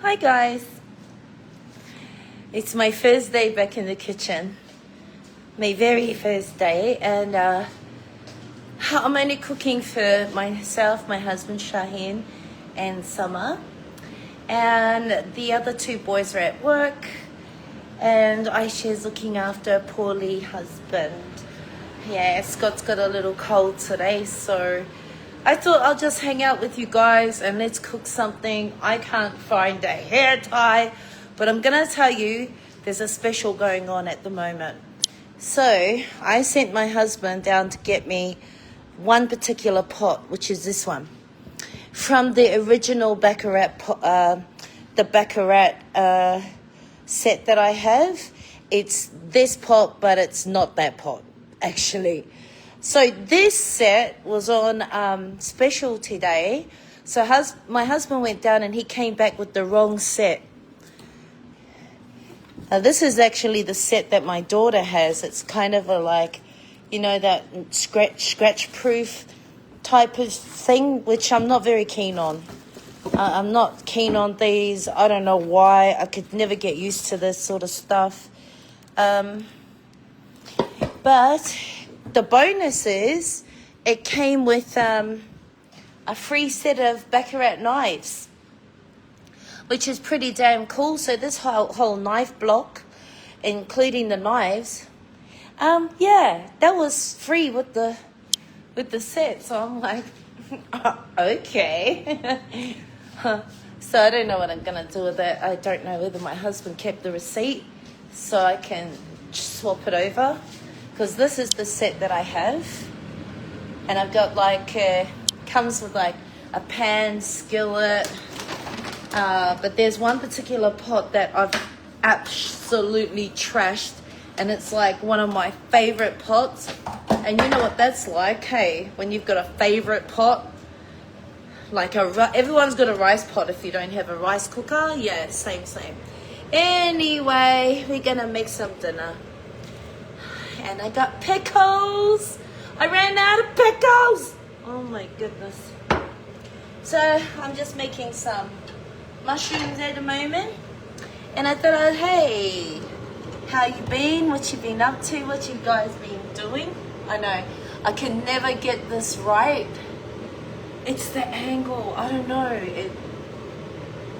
Hi guys, it's my first day back in the kitchen, my very first day, and I'm only cooking for myself, my husband Shaheen and Summer, and the other two boys are at work, and Aisha's looking after a poorly husband. Yeah, Scott's got a little cold today, so I thought I'll just hang out with you guys and let's cook something. I can't find a hair tie, but I'm gonna tell you there's a special going on at the moment. So I sent my husband down to get me one particular pot, which is this one, from the original Baccarat set that I have. It's this pot, but it's not that pot, actually. So this set was on special today. So my husband went down and he came back with the wrong set. This is actually the set that my daughter has. It's kind of a that scratch proof type of thing, which I'm not very keen on. I'm not keen on these. I don't know why. I could never get used to this sort of stuff. But the bonus is it came with a free set of Baccarat knives, which is pretty damn cool. So this whole knife block, including the knives, that was free with the set. So I'm like, okay. So I don't know what I'm gonna do with it. I don't know whether my husband kept the receipt so I can swap it over, because this is the set that I have, and I've got comes with a pan, skillet, but there's one particular pot that I've absolutely trashed, and it's like one of my favorite pots. And you know what that's like, hey, when you've got a favorite pot, everyone's got a rice pot. If you don't have a rice cooker, yeah, same. Anyway, we're gonna make some dinner. And I got pickles. I ran out of pickles. Oh my goodness. So I'm just making some mushrooms at the moment. And I thought, hey, how you been? What you been up to? What you guys been doing? I know, I can never get this right. It's the angle. I don't know.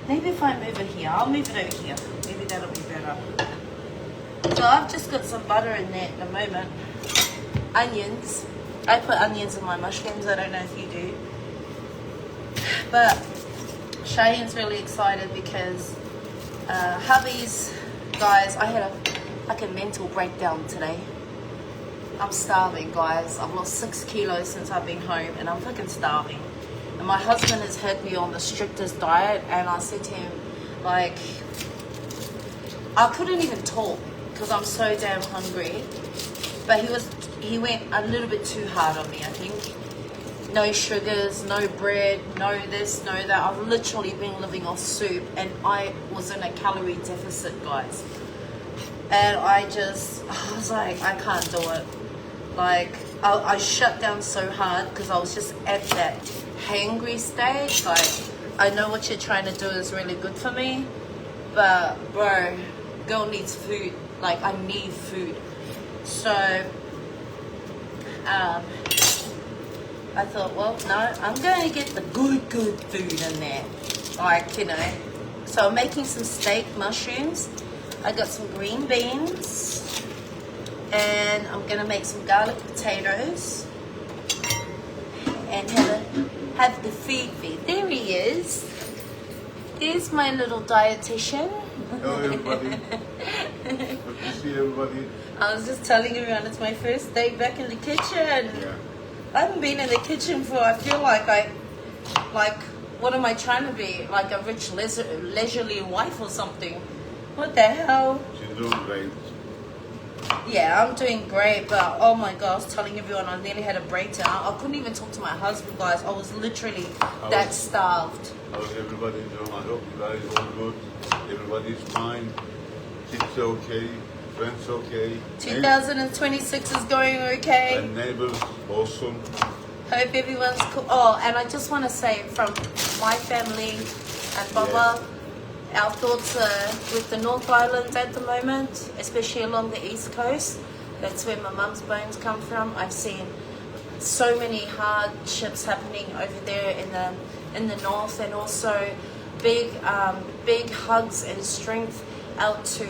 Maybe if I move it here, I'll move it over here. Maybe that'll be better. So I've just got some butter in there at the moment. Onions. I put onions in my mushrooms. I don't know if you do. But Cheyenne's really excited because hubby's, guys, I had a mental breakdown today. I'm starving, guys. I've lost 6 kilos since I've been home and I'm fucking starving. And my husband has had me on the strictest diet, and I said to him, I couldn't even talk because I'm so damn hungry. But he went a little bit too hard on me, I think. No sugars, no bread, no this, no that. I've literally been living off soup, and I was in a calorie deficit, guys. And I was like, I can't do it. I shut down so hard because I was just at that hangry stage. I know what you're trying to do is really good for me, but bro, girl needs food. I need food. So I thought, well, no, I'm going to get the good food in there. So I'm making some steak mushrooms. I got some green beans, and I'm gonna make some garlic potatoes and have the feed. There he is. There's my little dietitian. Hello everybody. Good to see everybody. I was just telling everyone it's my first day back in the kitchen. Yeah. I haven't been in the kitchen for, I feel like what am I trying to be? Like a rich leisurely wife or something. What the hell? She's doing great. Yeah, I'm doing great, but oh my god, I was telling everyone I nearly had a breakdown. I couldn't even talk to my husband, guys. I was literally that starved. How's everybody doing? I hope you guys all good. Everybody's fine. Kids okay. Friends okay. 2026 is going okay. And neighbors awesome. Hope everyone's cool. Oh, and I just want to say from my family and Baba our thoughts are with the North Island at the moment, especially along the East Coast. That's where my mum's bones come from. I've seen so many hardships happening over there in the north, and also big hugs and strength out to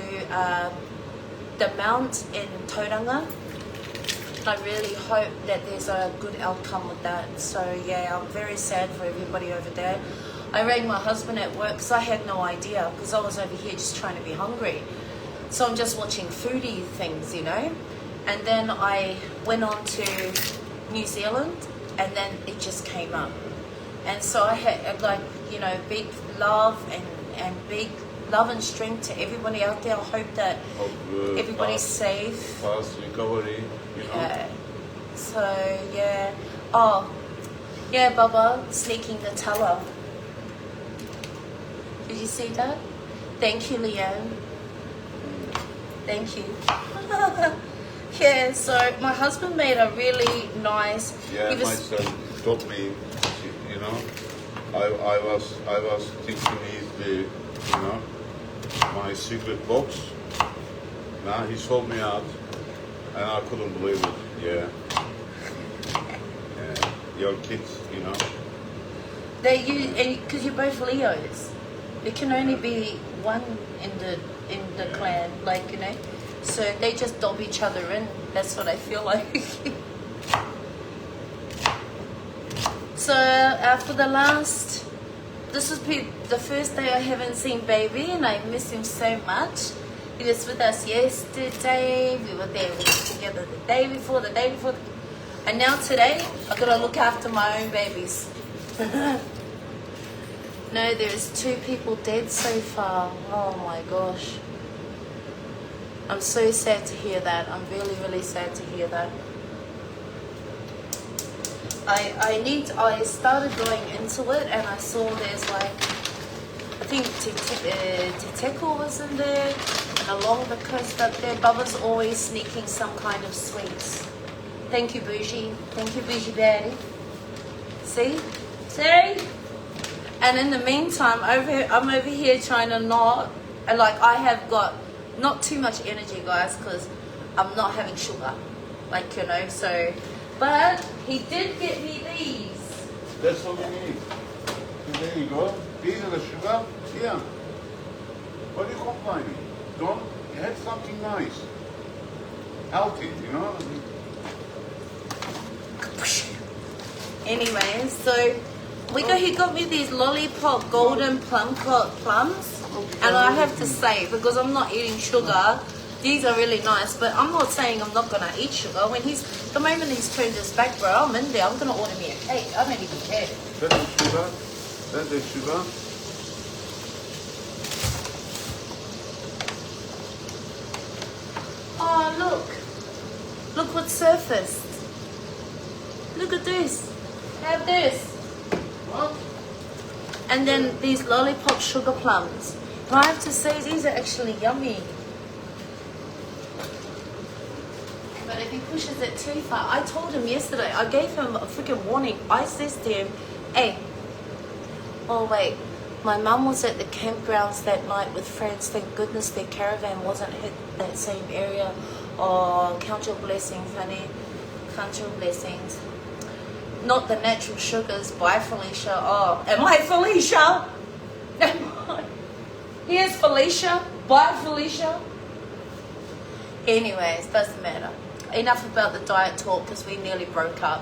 the mount in Tauranga. I really hope that there's a good outcome with that. So yeah, I'm very sad for everybody over there. I rang my husband at work because I had no idea, because I was over here just trying to be hungry. So I'm just watching foodie things, you know. And then I went on to New Zealand, and then it just came up. And so I had, like, you know, big love and big love and strength to everybody out there. I hope that everybody's safe. Fast recovery, you know. Yeah. So yeah. Oh, yeah, Bubba sneaking the teller. Did you see that? Thank you, Leanne. Thank you. Yeah, so my husband made a really nice. Yeah, my son taught me, you know. I was thinking he's the, you know, my secret box. Now he sold me out, and I couldn't believe it. Yeah. Yeah. Your kids, you know. Because you're both Leos. There can only be one in the clan, like, you know. So they just dob each other in. That's what I feel like. So after this is the first day I haven't seen baby, and I miss him so much. He was with us yesterday. We were there together the day before, and now today I've got to look after my own babies. No, there's 2 people dead so far. Oh my gosh. I'm so sad to hear that. I'm really, really sad to hear that. I started going into it, and I saw there's like, I think Titeko was in there, and along the coast up there, Bubba's always sneaking some kind of sweets. Thank you, Bougie. Thank you, Bougie Daddy. See? And in the meantime, I'm over here trying to not, and like I have got not too much energy, guys, because I'm not having sugar, like, you know. So, but he did get me these. That's what we need. There you go. These are the sugar. Yeah. What are you complaining? Don't have something nice, healthy, you know. Anyway, so he got me these lollipop golden plums, and I have to say, because I'm not eating sugar, these are really nice. But I'm not saying I'm not gonna eat sugar. The moment he's turned his back, bro, I'm in there. I'm gonna order me a cake. I don't even care. That is sugar. Oh, look what surfaced. Look at this. Have this. What? And then these lollipop sugar plums. And I have to say, these are actually yummy. But if he pushes it too far, I told him yesterday, I gave him a freaking warning. I says to him, hey, oh wait, my mum was at the campgrounds that night with friends. Thank goodness their caravan wasn't hit that same area. Oh, count your blessings, honey. Count your blessings. Not the natural sugars. Bye, Felicia. Oh, am I Felicia? Am I? Here's Felicia. Bye, Felicia. Anyways, doesn't matter. Enough about the diet talk, because we nearly broke up.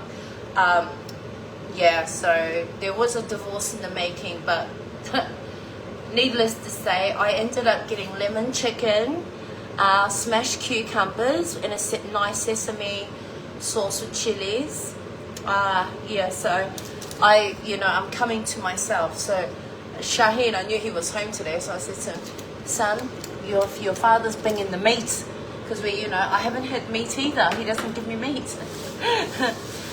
Yeah, so there was a divorce in the making, but needless to say, I ended up getting lemon chicken, smashed cucumbers, and a nice sesame sauce with chilies. Yeah, so I'm coming to myself. So Shaheen, I knew he was home today, so I said to him, son, your father's bringing the meat, because I haven't had meat either. He doesn't give me meat.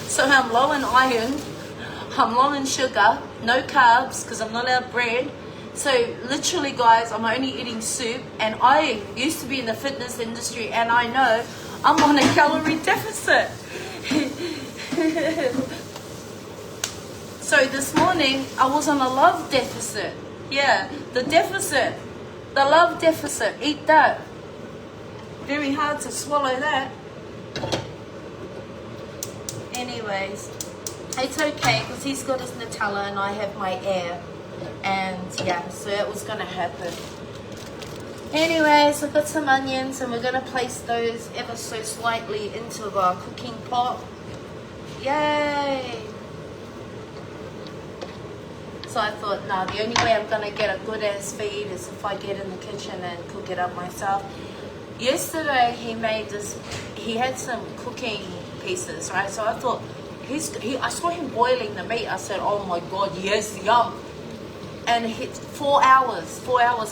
So I'm low in iron, I'm low in sugar, no carbs, because I'm not allowed bread. So literally, guys, I'm only eating soup, and I used to be in the fitness industry, and I know I'm on a calorie deficit. So this morning I was on a love deficit. Yeah, the deficit. The love deficit. Eat that. Very hard to swallow that. Anyways, it's okay because he's got his Nutella and I have my air. And yeah, so it was going to happen. Anyways, I've got some onions and we're going to place those ever so slightly into our cooking pot. Yay! So I thought, no, the only way I'm going to get a good ass feed is if I get in the kitchen and cook it up myself. Yesterday he had some cooking pieces, right? So I thought, I saw him boiling the meat. I said, oh my God, yes, yum. And it hit 4 hours,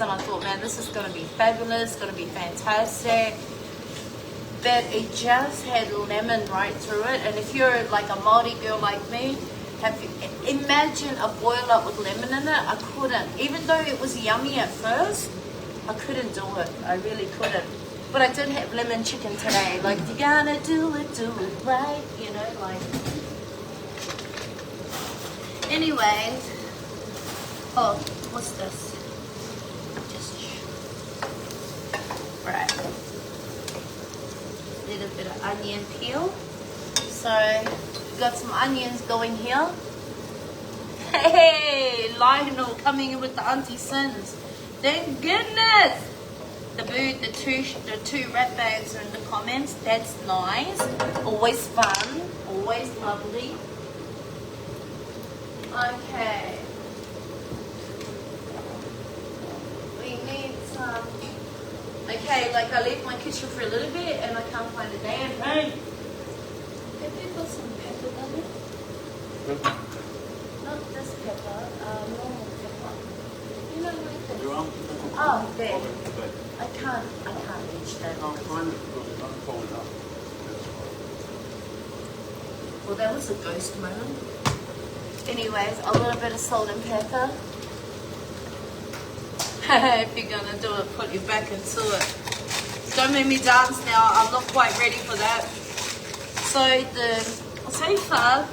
and I thought, man, this is going to be fabulous, going to be fantastic. But it just had lemon right through it. And if you're like a Māori girl like me, imagine a boil up with lemon in it. I couldn't. Even though it was yummy at first, I couldn't do it. I really couldn't. But I did have lemon chicken today. Like, you gotta do it right. You know, like. Anyways. Oh, what's this? Just. Right. A little bit of onion peel. So, got some onions going here. Hey, Lionel coming in with the auntie sins. Thank goodness. The two rat bags are in the comments. That's nice. Always fun. Always lovely. Okay. We need some. Okay, like I left my kitchen for a little bit and I can't find a damn thing. Have you got some pepper down there? Not this pepper, normal pepper. You know what Your arm? Oh, there. I can't reach that. I'll find it. I'm falling up. Well, that was a ghost moment. Anyways, a little bit of salt and pepper. If you're gonna do it, put your back into it. Don't make me dance now. I'm not quite ready for that. So far,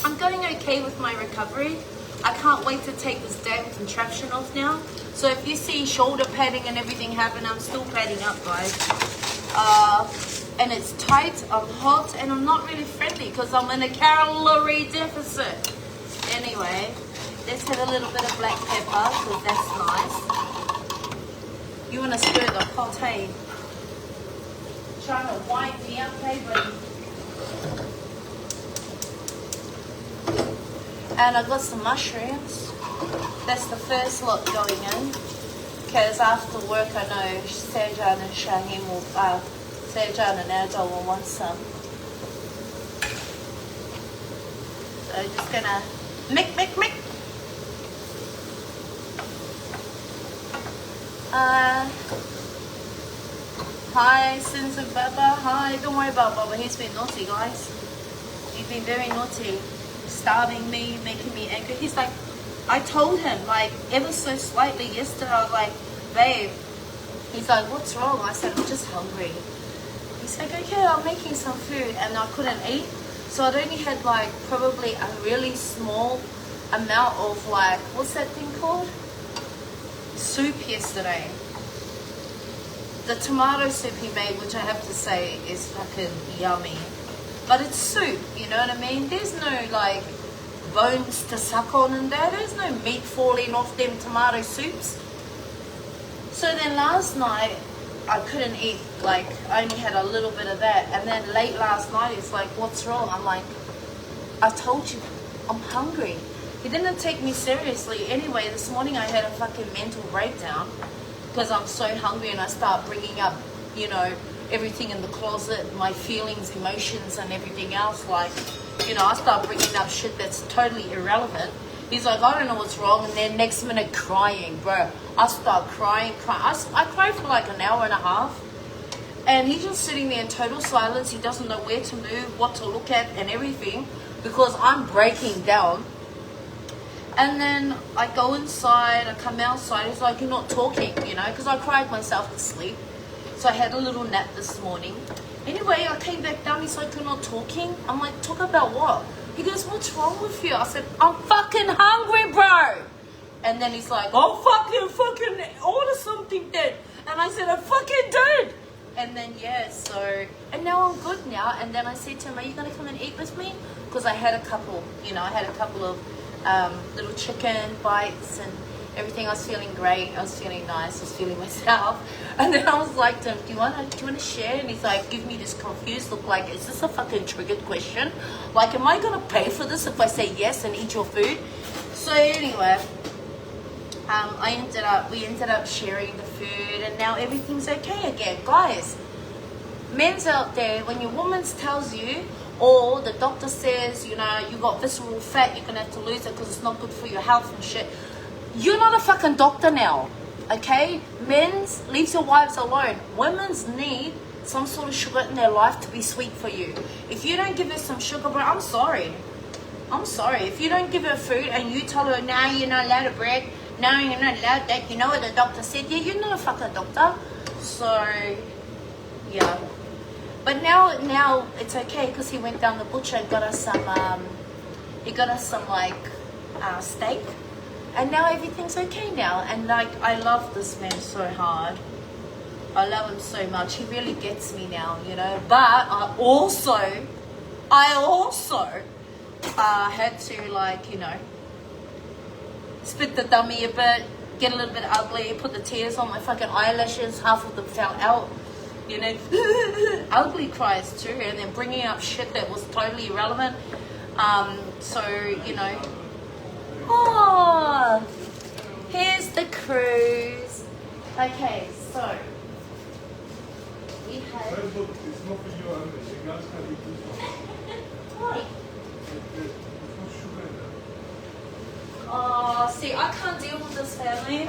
I'm going okay with my recovery. I can't wait to take this damn contraption off now. So if you see shoulder padding and everything happen, I'm still padding up, guys. And it's tight, I'm hot, and I'm not really friendly because I'm in a calorie deficit. Anyway, let's have a little bit of black pepper because that's nice. You want to stir the pot, hey? Trying to wind me up, hey, buddy? And I got some mushrooms. That's the first lot going in. Because after work, I know Sejan and Shaheen will, Sejan and Adol will want some. So just gonna mix. Hi, Sins of Baba. Hi, don't worry about Baba. He's been naughty, guys. He's been very naughty. Starving me, making me angry. He's like, I told him, like, ever so slightly yesterday, I was like, babe. He's like, what's wrong? I said, I'm just hungry. He's like, okay, I'm making some food. And I couldn't eat. So I'd only had, like, probably a really small amount of, like, what's that thing called? Soup yesterday. The tomato soup he made, which I have to say is fucking yummy. But it's soup, you know what I mean? There's no, like, bones to suck on in there. There's no meat falling off them tomato soups. So then last night, I couldn't eat, like, I only had a little bit of that. And then late last night, it's like, what's wrong? I'm like, I told you, I'm hungry. He didn't take me seriously. Anyway, this morning I had a fucking mental breakdown because I'm so hungry and I start bringing up, you know, everything in the closet, my feelings, emotions and everything else. Like, you know, I start bringing up shit that's totally irrelevant. He's like, I don't know what's wrong. And then next minute crying, bro. I start crying. I cried for like an hour and a half. And he's just sitting there in total silence. He doesn't know where to move, what to look at and everything because I'm breaking down. And then I go inside, I come outside. He's like, you're not talking, you know, because I cried myself to sleep. So I had a little nap this morning. Anyway, I came back down. He's like, you're not talking? I'm like, talk about what? He goes, what's wrong with you? I said, I'm fucking hungry, bro. And then he's like, oh, fucking order something then. And I said, I fucking did. And then, yeah, so, and now I'm good now. And then I said to him, are you going to come and eat with me? Because I had a couple, you know, I had a couple of little chicken bites and everything. I was feeling great. I was feeling nice. I was feeling myself. And then I was like to him, do you want to share? And he's like, give me this confused look like, is this a fucking triggered question? Like, am I going to pay for this if I say yes and eat your food? So anyway, we ended up sharing the food, and now everything's okay again. Guys, men's out there, when your woman tells you, or the doctor says, you know, you got visceral fat, you're gonna have to lose it because it's not good for your health and shit, you're not a fucking doctor now, okay? Men's, leave your wives alone. Women's need some sort of sugar in their life to be sweet for you. If you don't give her some sugar, bro, I'm sorry. If you don't give her food and you tell her, nah, you're not allowed to bread, no, you're not allowed that, you know what the doctor said? Yeah, you're not a fucking doctor. So, yeah. But now it's okay because he went down the butcher and got us some, like, steak. And now everything's okay now. And, like, I love this man so hard. I love him so much. He really gets me now, you know. But I also had to, like, you know, spit the dummy a bit, get a little bit ugly, put the tears on my fucking eyelashes, half of them fell out, you know, ugly cries too, and then bringing up shit that was totally irrelevant. So, you know, oh, here's the cruise. Okay, so we have... It's not for you only, you guys can eat this one. Why? There's no sugar in there. Oh, see, I can't deal with this family.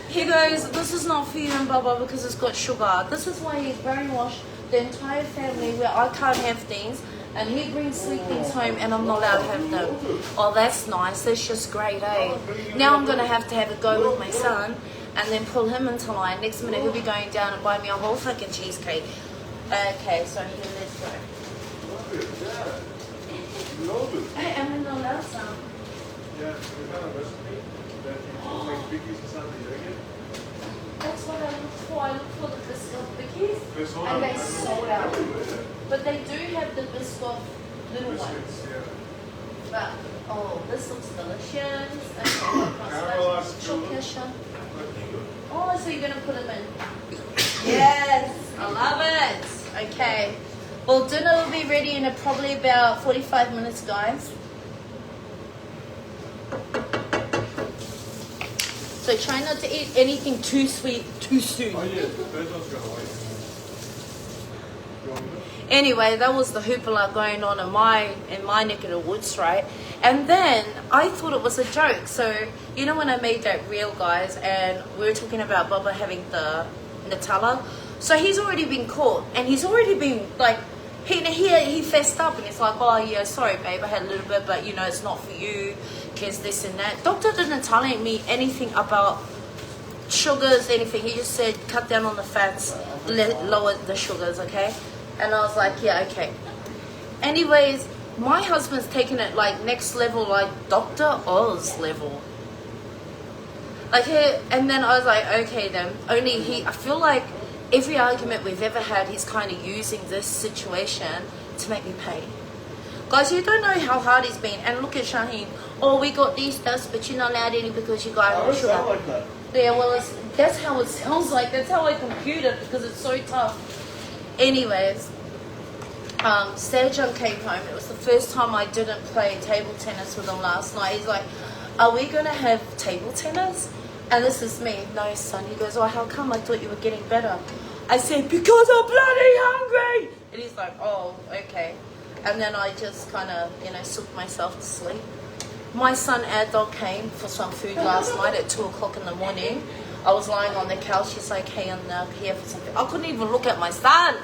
He goes, this is not for you and Baba because it's got sugar. This is why he brainwashed the entire family where I can't have things, and he brings sweet things home and I'm not allowed to have them. Oh, that's nice. That's just great, eh? Now I'm going to have a go with my son and then pull him into line. Next minute he'll be going down and buy me a whole fucking cheesecake. Okay, so here, let's go. Am I not allowed some? Yeah, we got a recipe that you can make biggies inside the yogurt. That's what I look for. I look for the Biscoff biggies, They're sold and out. they sold out. But they do have the Biscoff little ones. Biscuits, yeah. But oh, this looks delicious. Okay, oh, so you're gonna put them in? Yes, I love it. Okay. Well, dinner will be ready in probably about 45 minutes, guys. So try not to eat anything too sweet too soon. Oh, yeah, those ones go away. You want this? Anyway, that was the hoopla going on in my neck of the woods, right? And then I thought it was a joke. So, you know when I made that reel, guys, and we were talking about Bubba having the Nutella? So he's already been caught, and he's already been, like, he fessed up, and he's like, oh, yeah, sorry, babe, I had a little bit, but, you know, it's not for you, because this and that. Doctor didn't tell me anything about sugars, anything. He just said, cut down on the fats, lower the sugars, okay? And I was like, yeah, okay. Anyways, my husband's taking it, like, next level, like, Dr. Oz level. Like, and then I was like, okay, then. Only I feel like every argument we've ever had, he's kind of using this situation to make me pay. Guys, you don't know how hard he's been. And look at Shaheen. Oh, we got these dust, but you're not allowed any because you got sugar. Sound like that. Yeah, well, that's how it sounds like. That's how I compute it because it's so tough. Anyways, Sejong came home. It was the first time I didn't play table tennis with him last night. He's like, are we going to have table tennis? And this is me. No, son. He goes, oh, how come? I thought you were getting better. I said, because I'm bloody hungry. And he's like, oh, okay. And then I just kind of, you know, sooked myself to sleep. My son Adol came for some food last night at 2 o'clock in the morning. I was lying on the couch. He's like, hey, I'm here for something. I couldn't even look at my son.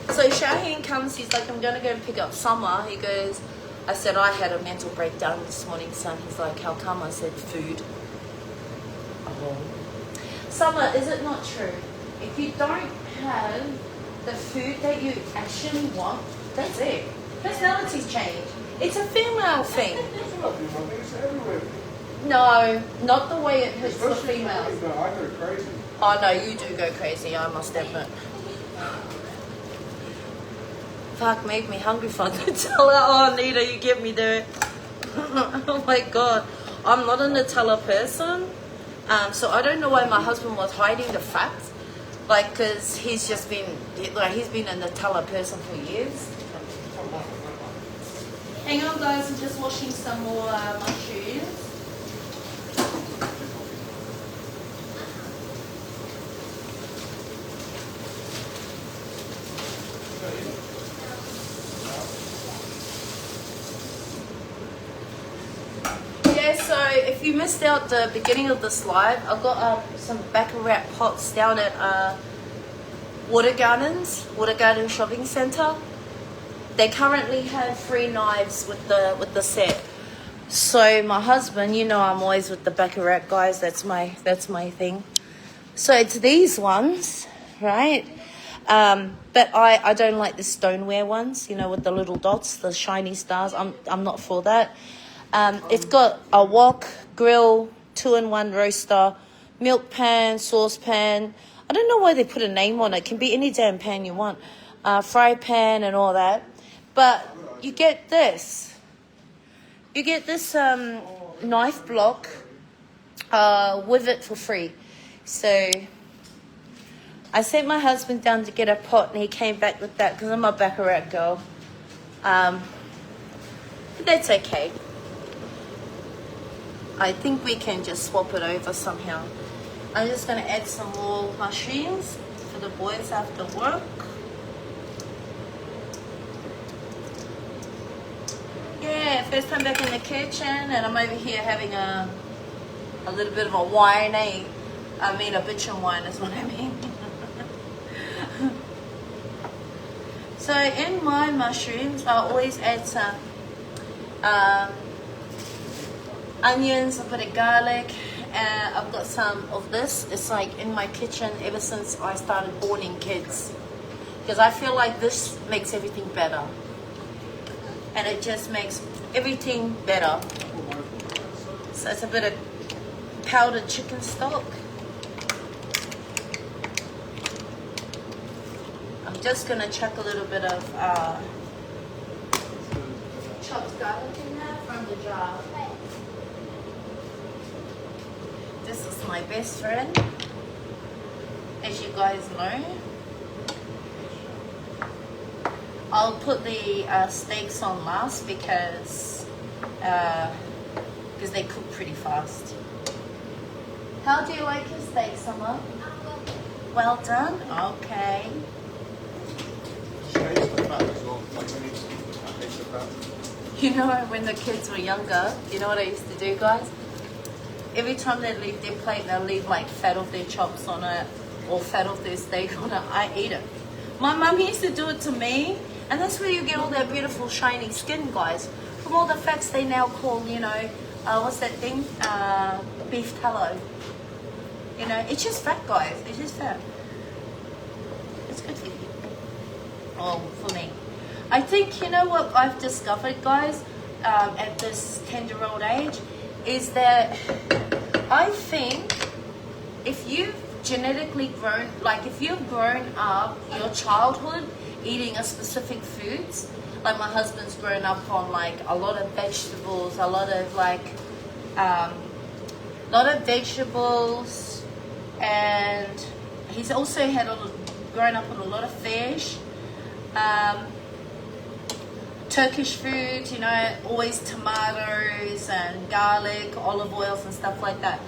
So Shaheen comes. He's like, I'm going to go and pick up Summer. He goes, I said, I had a mental breakdown this morning, son. He's like, how come? I said, food. Oh. Summer, is it not true? If you don't have the food that you actually want, that's it. Personalities change. It's a female thing. It's not female thing, it's everywhere. No, not the way it hits the Especially females. I go crazy. Oh no, you do go crazy, I must admit. Fuck, made me hungry for Nutella. Oh, Anita, you get me there. Oh my god. I'm not a Nutella person. So I don't know why my husband was hiding the fact. Like, because he's been a Nutella person for years. Hang on, guys, I'm just washing some more mushrooms. Yeah, so if you missed out the beginning of this live, I've got some baccarat pots down at Water Garden Shopping Centre. They currently have 3 knives with the set. So my husband, you know, I'm always with the baccarat guys. That's my thing. So it's these ones, right? But I don't like the stoneware ones, you know, with the little dots, the shiny stars. I'm not for that. It's got a wok, grill, 2-in-1 roaster, milk pan, saucepan. I don't know why they put a name on it. It can be any damn pan you want. Fry pan and all that. But you get this. You get this knife block with it for free. So I sent my husband down to get a pot and he came back with that because I'm a baccarat girl. But that's okay. I think we can just swap it over somehow. I'm just going to add some more mushrooms for the boys after work. Yeah, first time back in the kitchen and I'm over here having a little bit of a wine, eh? I mean a bitchin' wine is what I mean. So in my mushrooms, I always add some onions, a bit of garlic, and I've got some of this. It's like in my kitchen ever since I started boarding kids. Because I feel like this makes everything better. And it just makes everything better. So it's a bit of powdered chicken stock. I'm just gonna chuck a little bit of chopped garlic in there from the jar. This is my best friend, as you guys know. I'll put the steaks on last because they cook pretty fast. How do you like your steak, Summer? Well done. Okay. You know, when the kids were younger, you know what I used to do, guys? Every time they leave their plate, they'll leave like fat off their chops on it or fat off their steak on it. I eat it. My mum used to do it to me, and that's where you get all that beautiful shiny skin, guys. From all the fats they now call, you know, what's that thing? Beef tallow. You know, it's just fat, guys. It's just fat. It's good for you. Oh, for me. I think, you know what I've discovered, guys, at this 10-year-old age, is that I think if you've genetically grown, like if you've grown up your childhood eating a specific foods, like my husband's grown up on like a lot of vegetables, a lot of vegetables, and he's also grown up on a lot of fish, Turkish food, you know, always tomatoes and garlic, olive oils and stuff like that.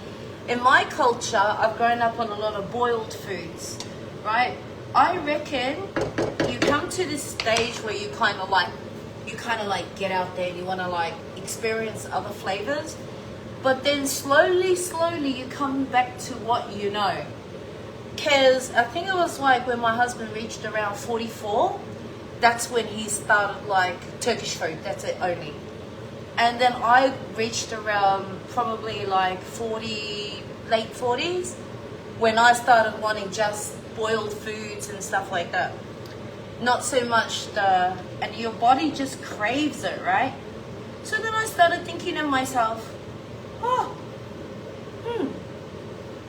In my culture, I've grown up on a lot of boiled foods, right? I reckon you come to this stage where you kind of like get out there and you want to like experience other flavors, but then slowly you come back to what you know. Because I think it was like when my husband reached around 44, that's when he started like Turkish food, that's it only. And then I reached around probably like 40, late 40s, when I started wanting just boiled foods and stuff like that. Not so much and your body just craves it, right? So then I started thinking to myself, oh,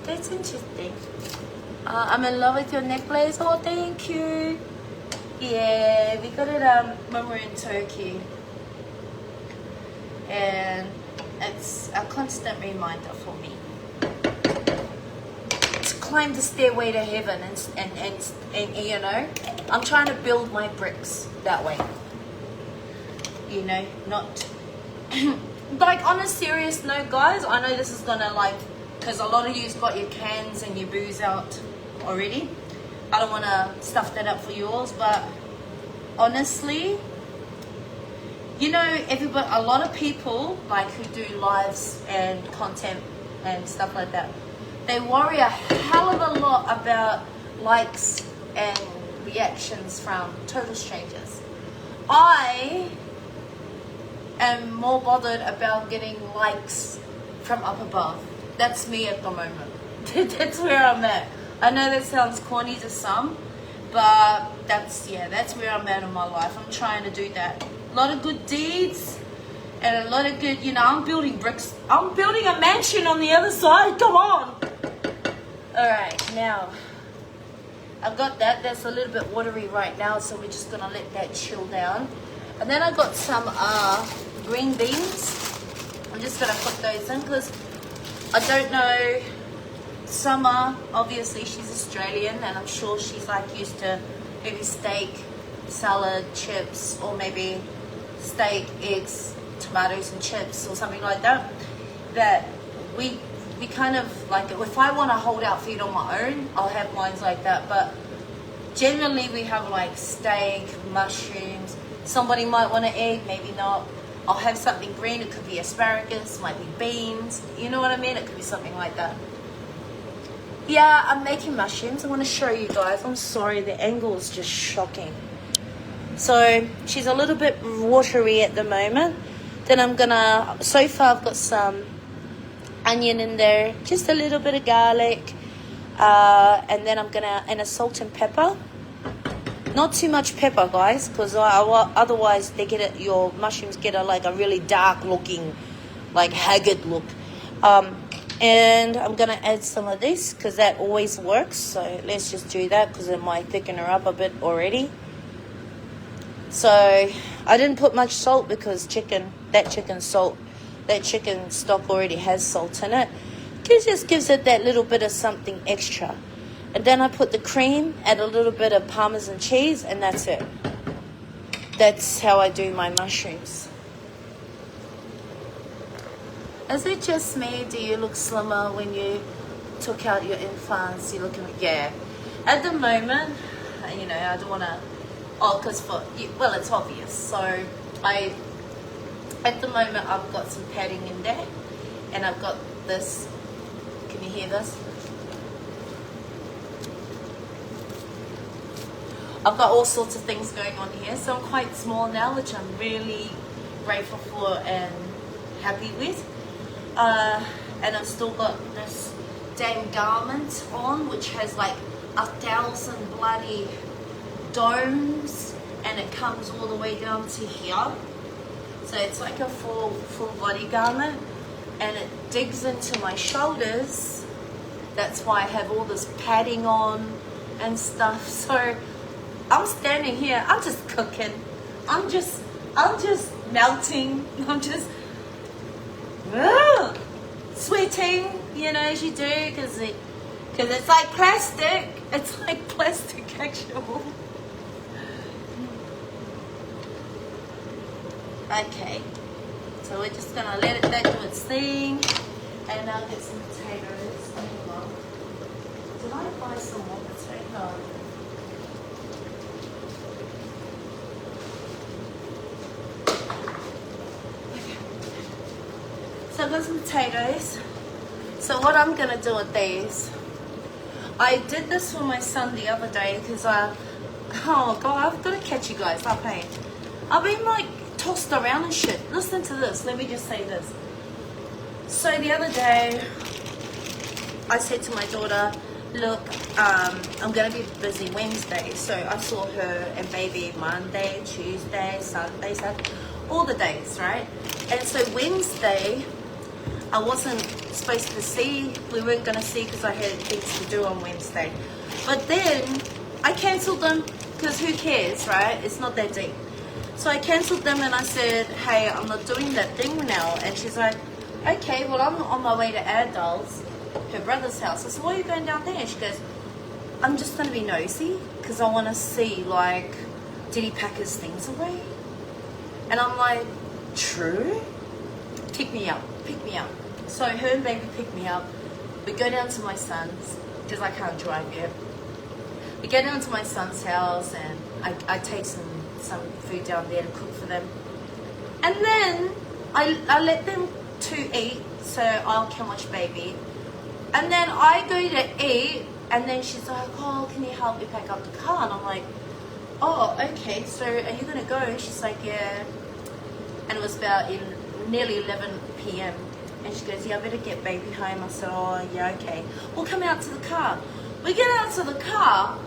That's interesting. I'm in love with your necklace. Oh, thank you. Yeah, we got it when we're in Turkey. And it's a constant reminder for me to climb the stairway to heaven and you know, I'm trying to build my bricks that way. You know, not like on a serious note, guys. I know this is gonna like, because a lot of you's got your cans and your booze out already. I don't want to stuff that up for yours, but honestly, you know, everybody, a lot of people like who do lives and content and stuff like that, they worry a hell of a lot about likes and reactions from total strangers. I am more bothered about getting likes from up above. That's me at the moment. That's where I'm at. I know that sounds corny to some, but that's where I'm at in my life. I'm trying to do that. A lot of good deeds and a lot of good, you know, I'm building bricks. I'm building a mansion on the other side. Come on. All right, now I've got that. That's a little bit watery right now, so we're just gonna let that chill down. And then I got some green beans. I'm just gonna put those in because I don't know. Summer, obviously she's Australian, and I'm sure she's like used to maybe steak, salad, chips, or maybe steak, eggs, tomatoes and chips or something like that. That we kind of like, if I want to hold out food on my own, I'll have mines like that, but generally we have like steak, mushrooms. Somebody might want an egg, maybe not. I'll have something green. It could be asparagus, might be beans, you know what I mean? It could be something like that. Yeah, I'm making mushrooms. I want to show you guys. I'm sorry, the angle is just shocking. So she's a little bit watery at the moment. Then I'm gonna, so far I've got some onion in there, just a little bit of garlic, and then I'm gonna, and a salt and pepper. Not too much pepper, guys, because otherwise they get it, your mushrooms get like a really dark looking, like haggard look. And I'm going to add some of this because that always works. So let's just do that because it might thicken her up a bit already. So I didn't put much salt because that chicken stock already has salt in it. It just gives it that little bit of something extra. And then I put the cream, add a little bit of Parmesan cheese, and that's it. That's how I do my mushrooms. Is it just me? Do you look slimmer when you took out your implants? You looking, yeah. At the moment, you know, I don't want to, because well, it's obvious. So at the moment, I've got some padding in there, and I've got this. Can you hear this? I've got all sorts of things going on here, so I'm quite small now, which I'm really grateful for and happy with. And I've still got this damn garment on, which has like 1,000 bloody domes, and it comes all the way down to here. So it's like a full body garment, and it digs into my shoulders. That's why I have all this padding on and stuff. So I'm standing here, I'm just cooking. I'm just melting. I'm just sweating, you know, as you do, because it's like plastic. It's like plastic, actual. Okay, so we're just gonna let that do its thing, and I'll get some potatoes. Hold on. Did I buy some more potatoes? No. So I've got some potatoes. So what I'm gonna do with these, I did this for my son the other day because oh god, I've got to catch you guys up, hey. I've been like tossed around and shit. Listen to this, let me just say this. So the other day, I said to my daughter, look, I'm gonna be busy Wednesday. So I saw her and baby Monday, Tuesday, Sunday, Saturday, all the days, right? And so Wednesday, I wasn't supposed to see. We weren't going to see because I had things to do on Wednesday. But then I cancelled them because who cares, right? It's not that deep. So I cancelled them and I said, hey, I'm not doing that thing now. And she's like, okay, well, I'm on my way to Adol's, her brother's house. I said, why are you going down there? And she goes, I'm just going to be nosy because I want to see, like, did he pack his things away? And I'm like, true? Pick me up, pick me up. So her and baby pick me up. We go down to my son's because I can't drive yet. We go down to my son's house and I take some food down there to cook for them. And then I let them to eat so I can watch baby. And then I go to eat and then she's like, oh, can you help me pack up the car? And I'm like, oh, okay, so are you going to go? And she's like, yeah. And it was about nearly 11 p.m. And she goes, yeah, I better get baby home. I said, oh, yeah, okay. We'll come out to the car. We get out to the car,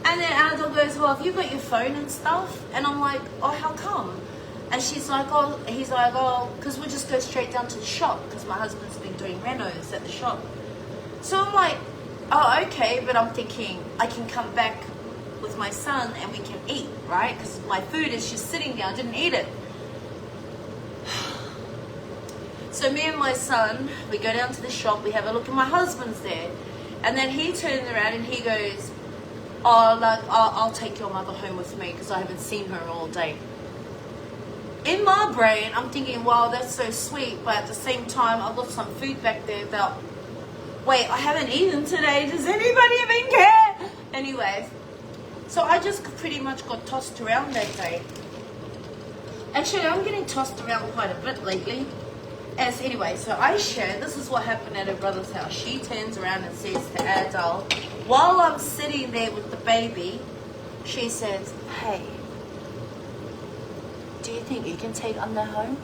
and then Adol goes, well, have you got your phone and stuff? And I'm like, oh, how come? And she's like, oh, he's like, oh, because we'll just go straight down to the shop because my husband's been doing renos at the shop. So I'm like, oh, okay, but I'm thinking I can come back with my son and we can eat, right? Because my food is just sitting there. I didn't eat it. So me and my son, we go down to the shop, we have a look, and my husband's there. And then he turns around and he goes, oh, like, I'll take your mother home with me because I haven't seen her all day. In my brain, I'm thinking, wow, that's so sweet. But at the same time, I've got some food back there that, wait, I haven't eaten today. Does anybody even care? Anyways, so I just pretty much got tossed around that day. Actually, I'm getting tossed around quite a bit lately. Anyway, so I share, this is what happened at her brother's house. She turns around and says to Adol, while I'm sitting there with the baby, she says, hey, do you think you can take Anna home?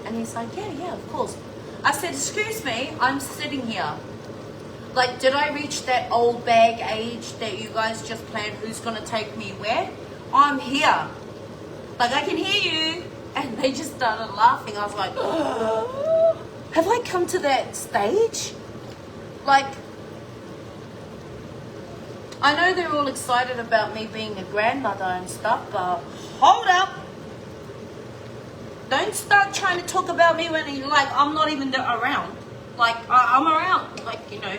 And he's like, yeah, of course. I said, excuse me, I'm sitting here. Like, did I reach that old bag age that you guys just planned who's going to take me where? I'm here. Like, I can hear you. And they just started laughing. I was like, oh, have I come to that stage? Like, I know they're all excited about me being a grandmother and stuff, but hold up. Don't start trying to talk about me when you're like, I'm not even around. Like, I'm around. Like, you know.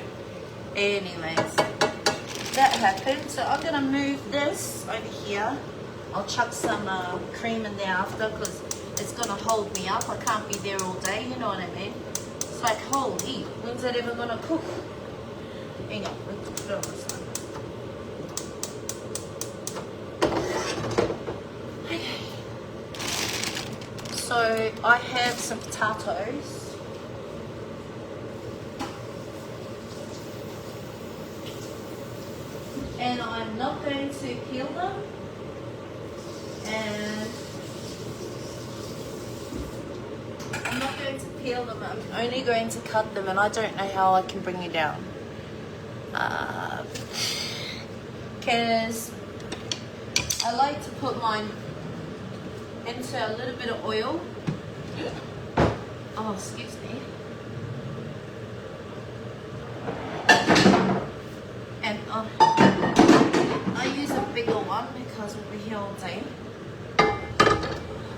Anyways, that happened. So I'm going to move this over here. I'll chuck some cream in there after because it's going to hold me up. I can't be there all day, you know what I mean? It's like, holy, when's that ever going to cook? Hang on, let's put it on this one. Okay. So I have some potatoes. And I'm not going to peel them. And I'm not going to peel them, I'm only going to cut them, and I don't know how I can bring you down. Because I like to put mine into a little bit of oil. Oh, excuse me. And I use a bigger one because we'll be here all day.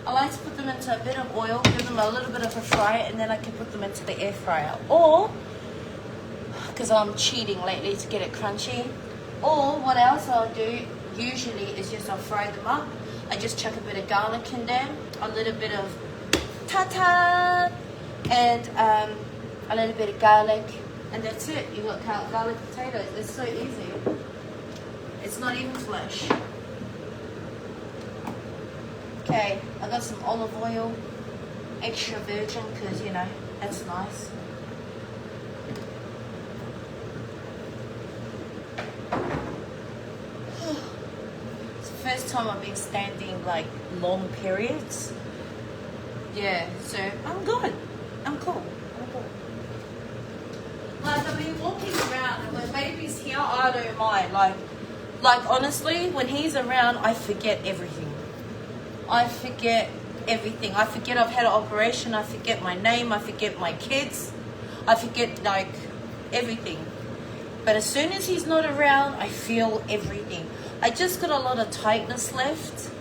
I like to put them into a bit of oil, give them a little bit of a fry, and then I can put them into the air fryer. Or, because I'm cheating lately to get it crunchy, or what else I'll do usually is just I'll fry them up. I just chuck a bit of garlic in there, a little bit of ta-ta, and a little bit of garlic, and that's it. You got garlic potatoes. It's so easy. It's not even flesh. Okay, I got some olive oil, extra virgin, because, you know, that's nice. It's the first time I've been standing, like, long periods. Yeah, so I'm good. I'm cool. I'm cool. Like, I've been walking around, and when baby's here, I don't mind. Like honestly, when he's around, I forget everything. I forget everything. I forget I've had an operation. I forget my name. I forget my kids. I forget like everything. But as soon as he's not around, I feel everything. I just got a lot of tightness left.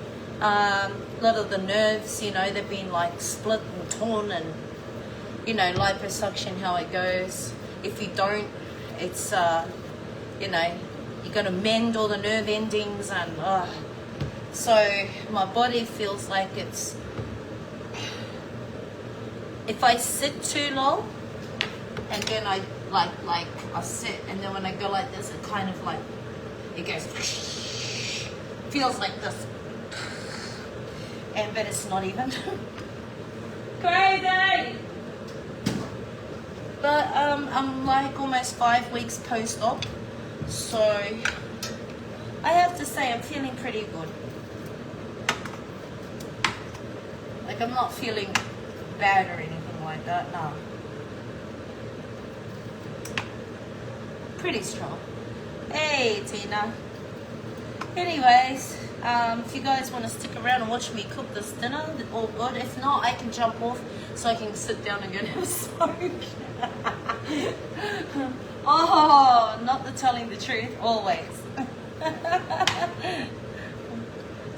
A lot of the nerves, you know, they've been like split and torn, and you know, liposuction, how it goes. If you don't, it's you know, you're gonna mend all the nerve endings, and so my body feels like it's, if I sit too long and then I like I sit, and then when I go like this, it kind of like, it goes feels like this, and but it's not even crazy. But I'm like almost 5 weeks post-op, so I have to say I'm feeling pretty good. Like, I'm not feeling bad or anything like that, no. Pretty strong. Hey, Tina. Anyways, if you guys want to stick around and watch me cook this dinner, all good. If not, I can jump off so I can sit down and go and have a smoke. Oh, not the telling the truth, always.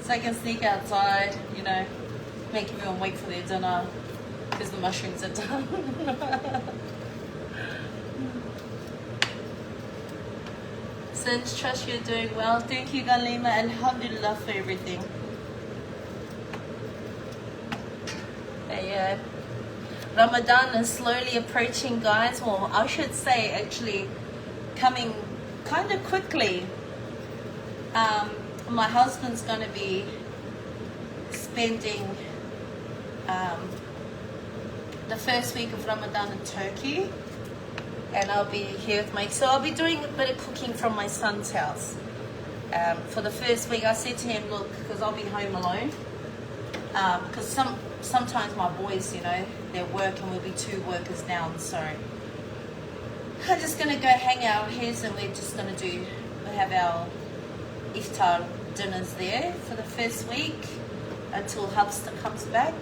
So I can sneak outside, you know, make everyone wait for their dinner because the mushrooms are done. Since trust you're doing well. Thank you, Galima. Alhamdulillah for everything. Yeah. Ramadan is slowly approaching, guys. Well, I should say actually coming kind of quickly. My husband's going to be spending the first week of Ramadan in Turkey, and I'll be here with so I'll be doing a bit of cooking from my son's house. For the first week, I said to him, look, because I'll be home alone, because sometimes my boys, you know, they work and we'll be 2 workers down, so I'm just going to go hang out here, and we're just going to have our iftar dinners there for the first week until Hubster comes back.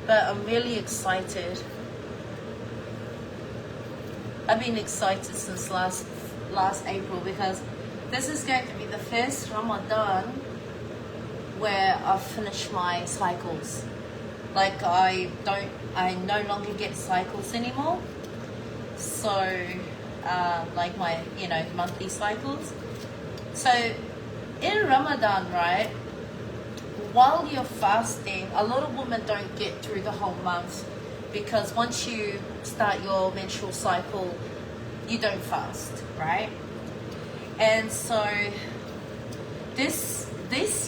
But I'm really excited. I've been excited since last April, because this is going to be the first Ramadan where I've finished my cycles. Like I no longer get cycles anymore. So like my, you know, monthly cycles. So in Ramadan, right, while you're fasting, a lot of women don't get through the whole month, because once you start your menstrual cycle, you don't fast, right? And so this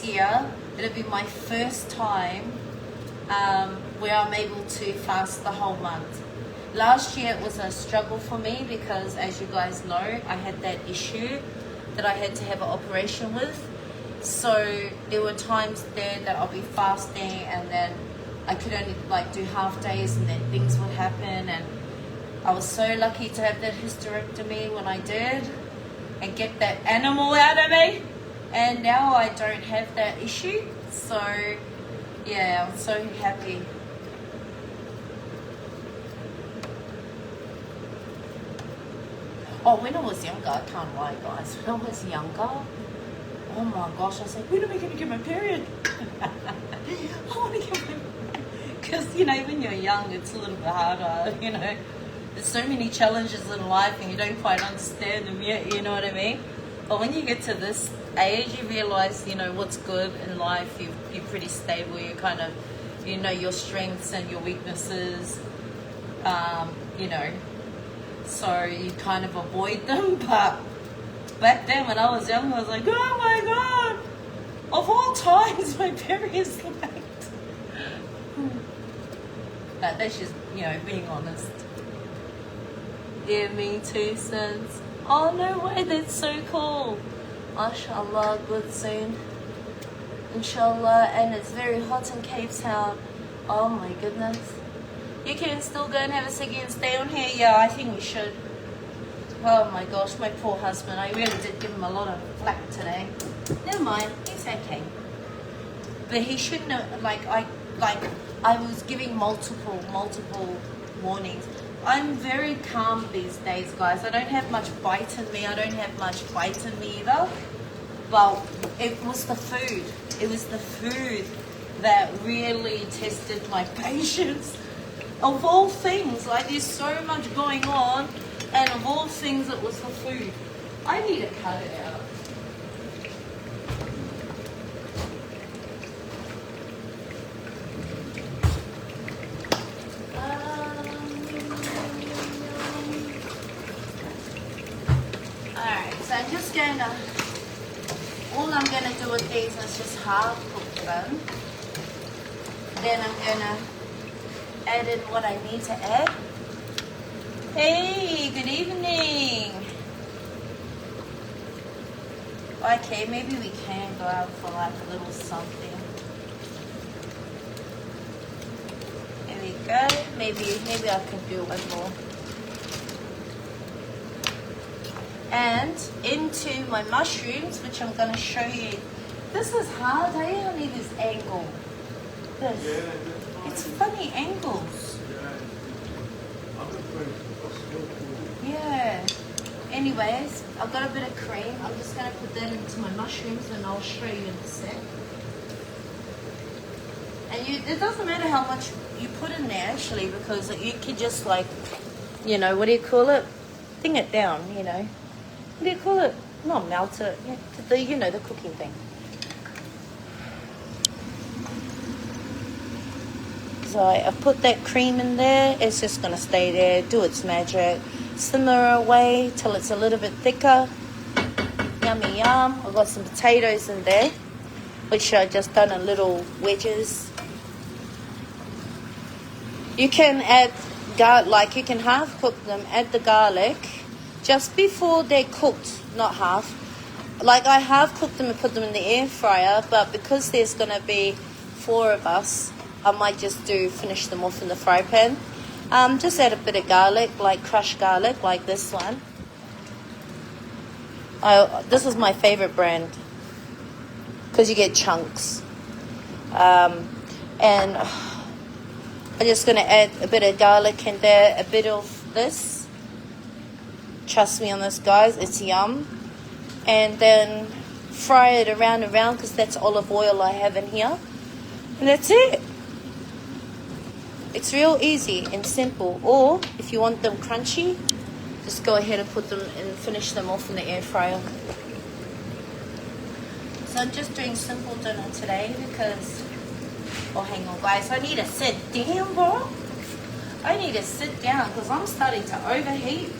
year, it'll be my first time where I'm able to fast the whole month. Last year it was a struggle for me because, as you guys know, I had that issue that I had to have an operation with. So there were times there that I'll be fasting, and then I could only like do half days, and then things would happen. And I was so lucky to have that hysterectomy when I did and get that animal out of me. And now I don't have that issue. So yeah, I'm so happy. Oh, when I was younger, I can't lie, guys. When I was younger, oh my gosh, I was like, when am I going to get my period? I want to get my, because, you know, when you're young, it's a little bit harder, you know. There's so many challenges in life and you don't quite understand them yet, you know what I mean? But when you get to this age, you realize, you know, what's good in life. You're pretty stable. You kind of, you know, your strengths and your weaknesses, you know. So you kind of avoid them. But back then when I was young, I was like, oh my God, of all times, my period's late. But that's just, you know, being honest. Yeah, me too, sis. Oh, no way, that's so cool. MashaAllah, good soon. Inshallah, and it's very hot in Cape Town. Oh my goodness. You can still go and have a ciggy and stay on here? Yeah, I think we should. Oh my gosh, my poor husband. I really did give him a lot of flack today. Never mind, it's okay. But he should know, I was giving multiple warnings. I'm very calm these days, guys. I don't have much bite in me. I don't have much bite in me either. Well, it was the food. It was the food that really tested my patience. Of all things, like there's so much going on, and of all things, it was the food. I need to cut it out. Alright, so I'm just gonna, all I'm gonna do with these is just half cook them. Then I'm gonna add in what I need to add. Hey, good evening. Okay, maybe we can go out for like a little something. There we go. Maybe I can do one more. And into my mushrooms, which I'm gonna show you. This is hard, hey honey, this angle. This. It's funny angles. Yeah. Anyways, I've got a bit of cream. I'm just going to put that into my mushrooms and I'll show you in a sec. And it doesn't matter how much you put in there actually, because you could just like, you know, what do you call it? Thing it down, you know. What do you call it? Not melt it. You know, the cooking thing. So I put that cream in there. It's just going to stay there, do its magic. Simmer away till it's a little bit thicker. Yummy yum. I've got some potatoes in there, which I just done in little wedges. You can add garlic, like you can half cook them, add the garlic just before they're cooked, not half. Like I half cooked them and put them in the air fryer, but because there's going to be 4 of us, I might just finish them off in the fry pan. Just add a bit of garlic, like crushed garlic, like this one. This is my favorite brand because you get chunks. And I'm just going to add a bit of garlic in there, a bit of this. Trust me on this, guys, it's yum. And then fry it around and around because that's olive oil I have in here. And that's it. It's real easy and simple. Or if you want them crunchy, just go ahead and put them and finish them off in the air fryer. So I'm just doing simple dinner today because, oh hang on guys, I need to sit down, bro. I need to sit down because I'm starting to overheat.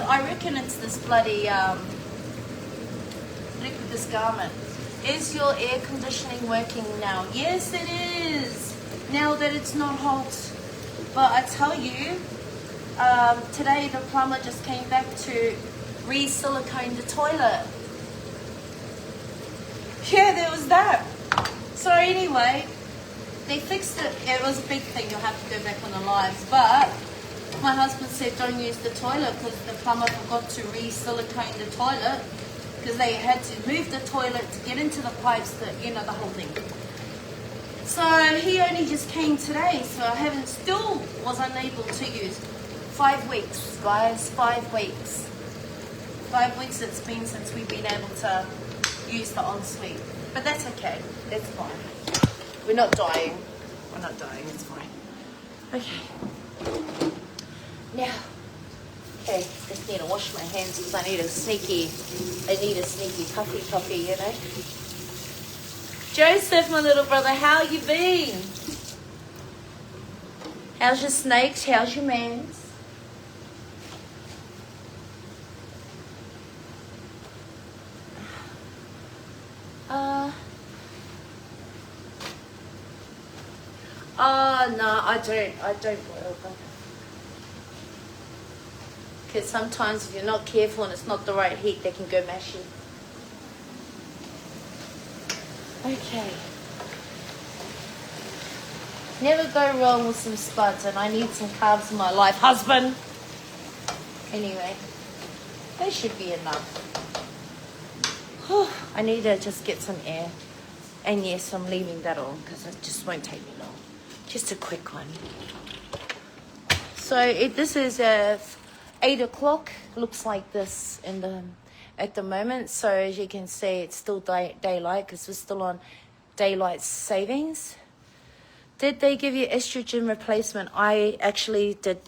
I reckon it's this bloody, look at this garment. Is your air conditioning working now? Yes it is. Now that it's not hot. But I tell you, today the plumber just came back to re-silicone the toilet. Yeah, there was that. So anyway, they fixed it. It was a big thing. You'll have to go back on the lives. But my husband said don't use the toilet because the plumber forgot to re-silicone the toilet because they had to move the toilet to get into the pipes, the whole thing. So he only just came today, so I still was unable to use. 5 weeks, guys, 5 weeks. 5 weeks it's been since we've been able to use the ensuite. But that's okay, that's fine. We're not dying. We're not dying, it's fine. Okay. Now, okay, just need to wash my hands because I need a sneaky puffy, you know. Joseph, my little brother, how you been? How's your snakes? How's your mans? No, I don't boil them. Because sometimes if you're not careful and it's not the right heat, they can go mashy. Okay. Never go wrong with some spuds, and I need some carbs in my life, husband. Anyway, they should be enough. I need to just get some air. And yes, I'm leaving that on because it just won't take me long. Just a quick one. So this is 8 o'clock. Looks like this at the moment. So as you can see, it's still daylight because we're still on daylight savings. Did they give you estrogen replacement? I actually did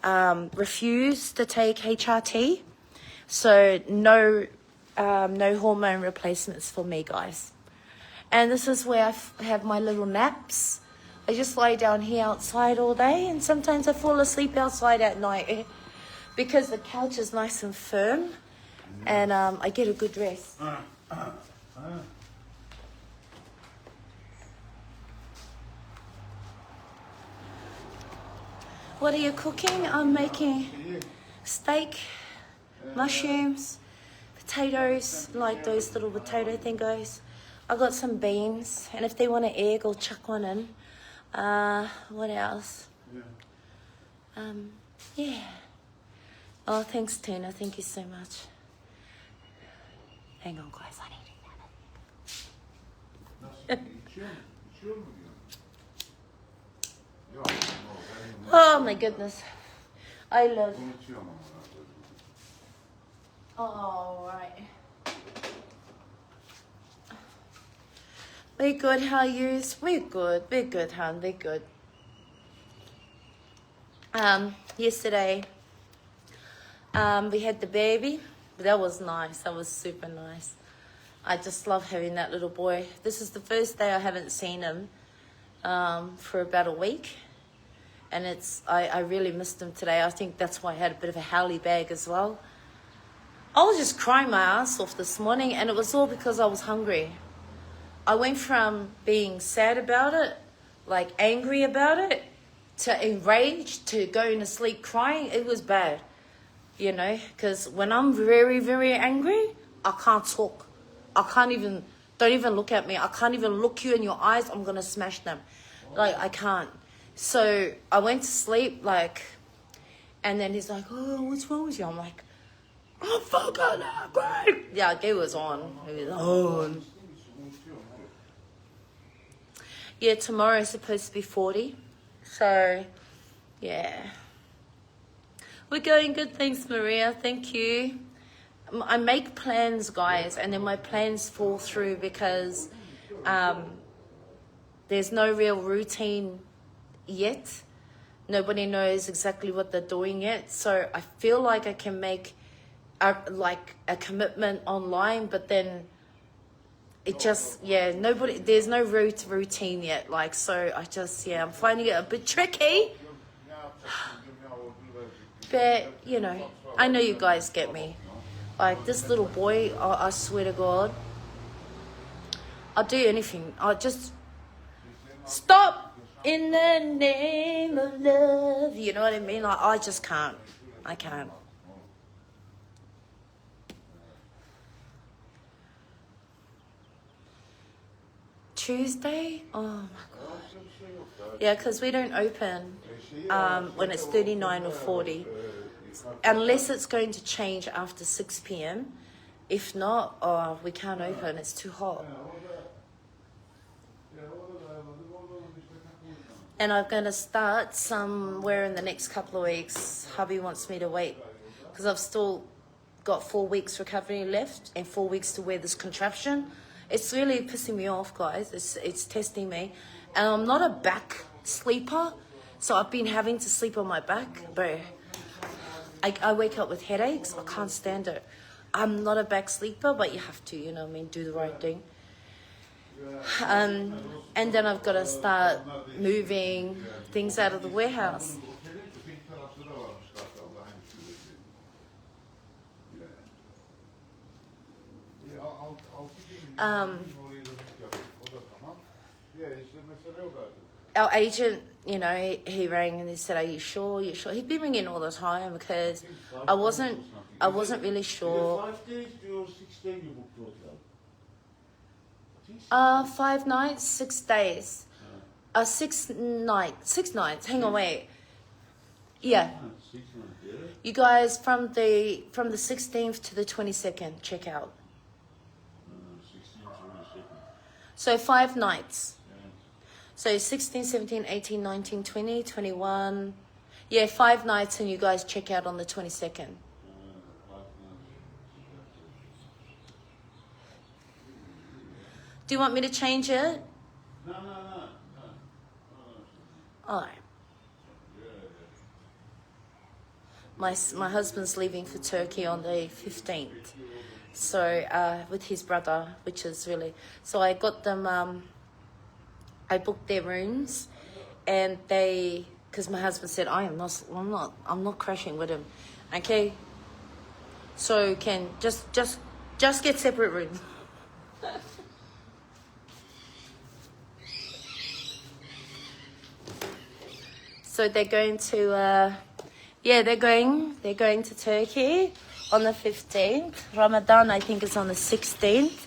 refuse to take HRT. So no hormone replacements for me, guys. And this is where I have my little naps. I just lie down here outside all day, and sometimes I fall asleep outside at night because the couch is nice and firm, and I get a good rest. What are you cooking? I'm making steak, mushrooms, potatoes, like those little potato thingos. I got some beans, and if they want an egg, I'll chuck one in. What else? Yeah. Oh, thanks, Tina. Thank you so much. Hang on, guys. I need Oh my goodness. I love. All right. We're good, how are you? We're good, hon, we're good. Yesterday, we had the baby. That was nice, that was super nice. I just love having that little boy. This is the first day I haven't seen him for about a week. And I really missed him today. I think that's why I had a bit of a howly bag as well. I was just crying my ass off this morning, and it was all because I was hungry. I went from being sad about it, like angry about it, to enraged, to going to sleep crying. It was bad, you know, because when I'm very, very angry, I can't talk. Don't even look at me. I can't even look you in your eyes. I'm going to smash them. Like, I can't. So I went to sleep, like, and then he's like, oh, what's wrong with you? I'm like, I'm fucking angry. Yeah, it was on. It was on. Yeah, tomorrow is supposed to be 40. So, yeah. We're going good, thanks, Maria. Thank you. I make plans, guys, and then my plans fall through because there's no real routine yet. Nobody knows exactly what they're doing yet. So I feel like I can make a commitment online, but then it just, there's no routine yet. Like, so I'm finding it a bit tricky. But, you know, I know you guys get me. Like, this little boy, I swear to God, I'll do anything. I'll just stop in the name of love. You know what I mean? Like, I just can't. I can't. Tuesday? Oh my God. Yeah, because we don't open when it's 39 or 40. Unless it's going to change after 6 p.m. If not, we can't open. It's too hot. And I'm going to start somewhere in the next couple of weeks. Hubby wants me to wait because I've still got 4 weeks recovery left and 4 weeks to wear this contraption. It's really pissing me off, guys. It's testing me. And I'm not a back sleeper, so I've been having to sleep on my back. But I wake up with headaches. I can't stand it. I'm not a back sleeper, but you have to, you know what I mean, do the right thing. And then I've got to start moving things out of the warehouse. Our agent, you know, he rang and he said, "Are you sure? Are you sure?" He'd been ringing all the time because I wasn't really sure. 5 days or 6 days you booked hotel? 5 nights, 6 days. 6 nights. Hang on, wait. Yeah. 6 nights, yeah. You guys from the 16th to the 22nd check out. 16th, 22nd. So 5 nights. So 16, 17, 18, 19, 20, 21. Yeah, 5 nights, and you guys check out on the 22nd. Do you want me to change it? No. All right. My husband's leaving for Turkey on the 15th. So with his brother, which is really... So I got them... I booked their rooms, and they... Because my husband said, I'm not crashing with him. Okay? So can just get separate rooms. So they're going to, they're going to Turkey on the 15th. Ramadan, I think, is on the 16th.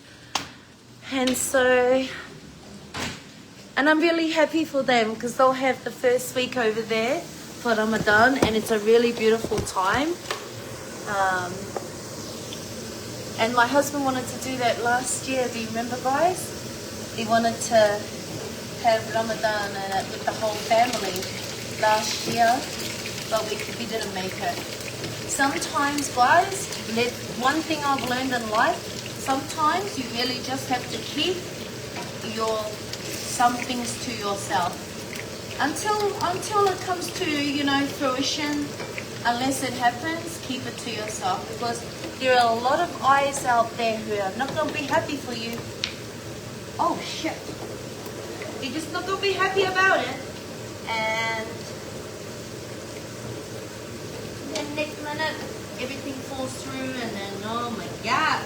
And so, and I'm really happy for them because they'll have the first week over there for Ramadan, and it's a really beautiful time. And my husband wanted to do that last year. Do you remember, guys? He wanted to have Ramadan with the whole family last year, but we didn't make it. Sometimes, guys, one thing I've learned in life, sometimes you really just have to keep some things to yourself until it comes to, fruition. Unless it happens, keep it to yourself, because there are a lot of eyes out there who are not going to be happy for you. Oh shit. You're just not going to be happy about it. And then next minute, everything falls through, and then, oh my God.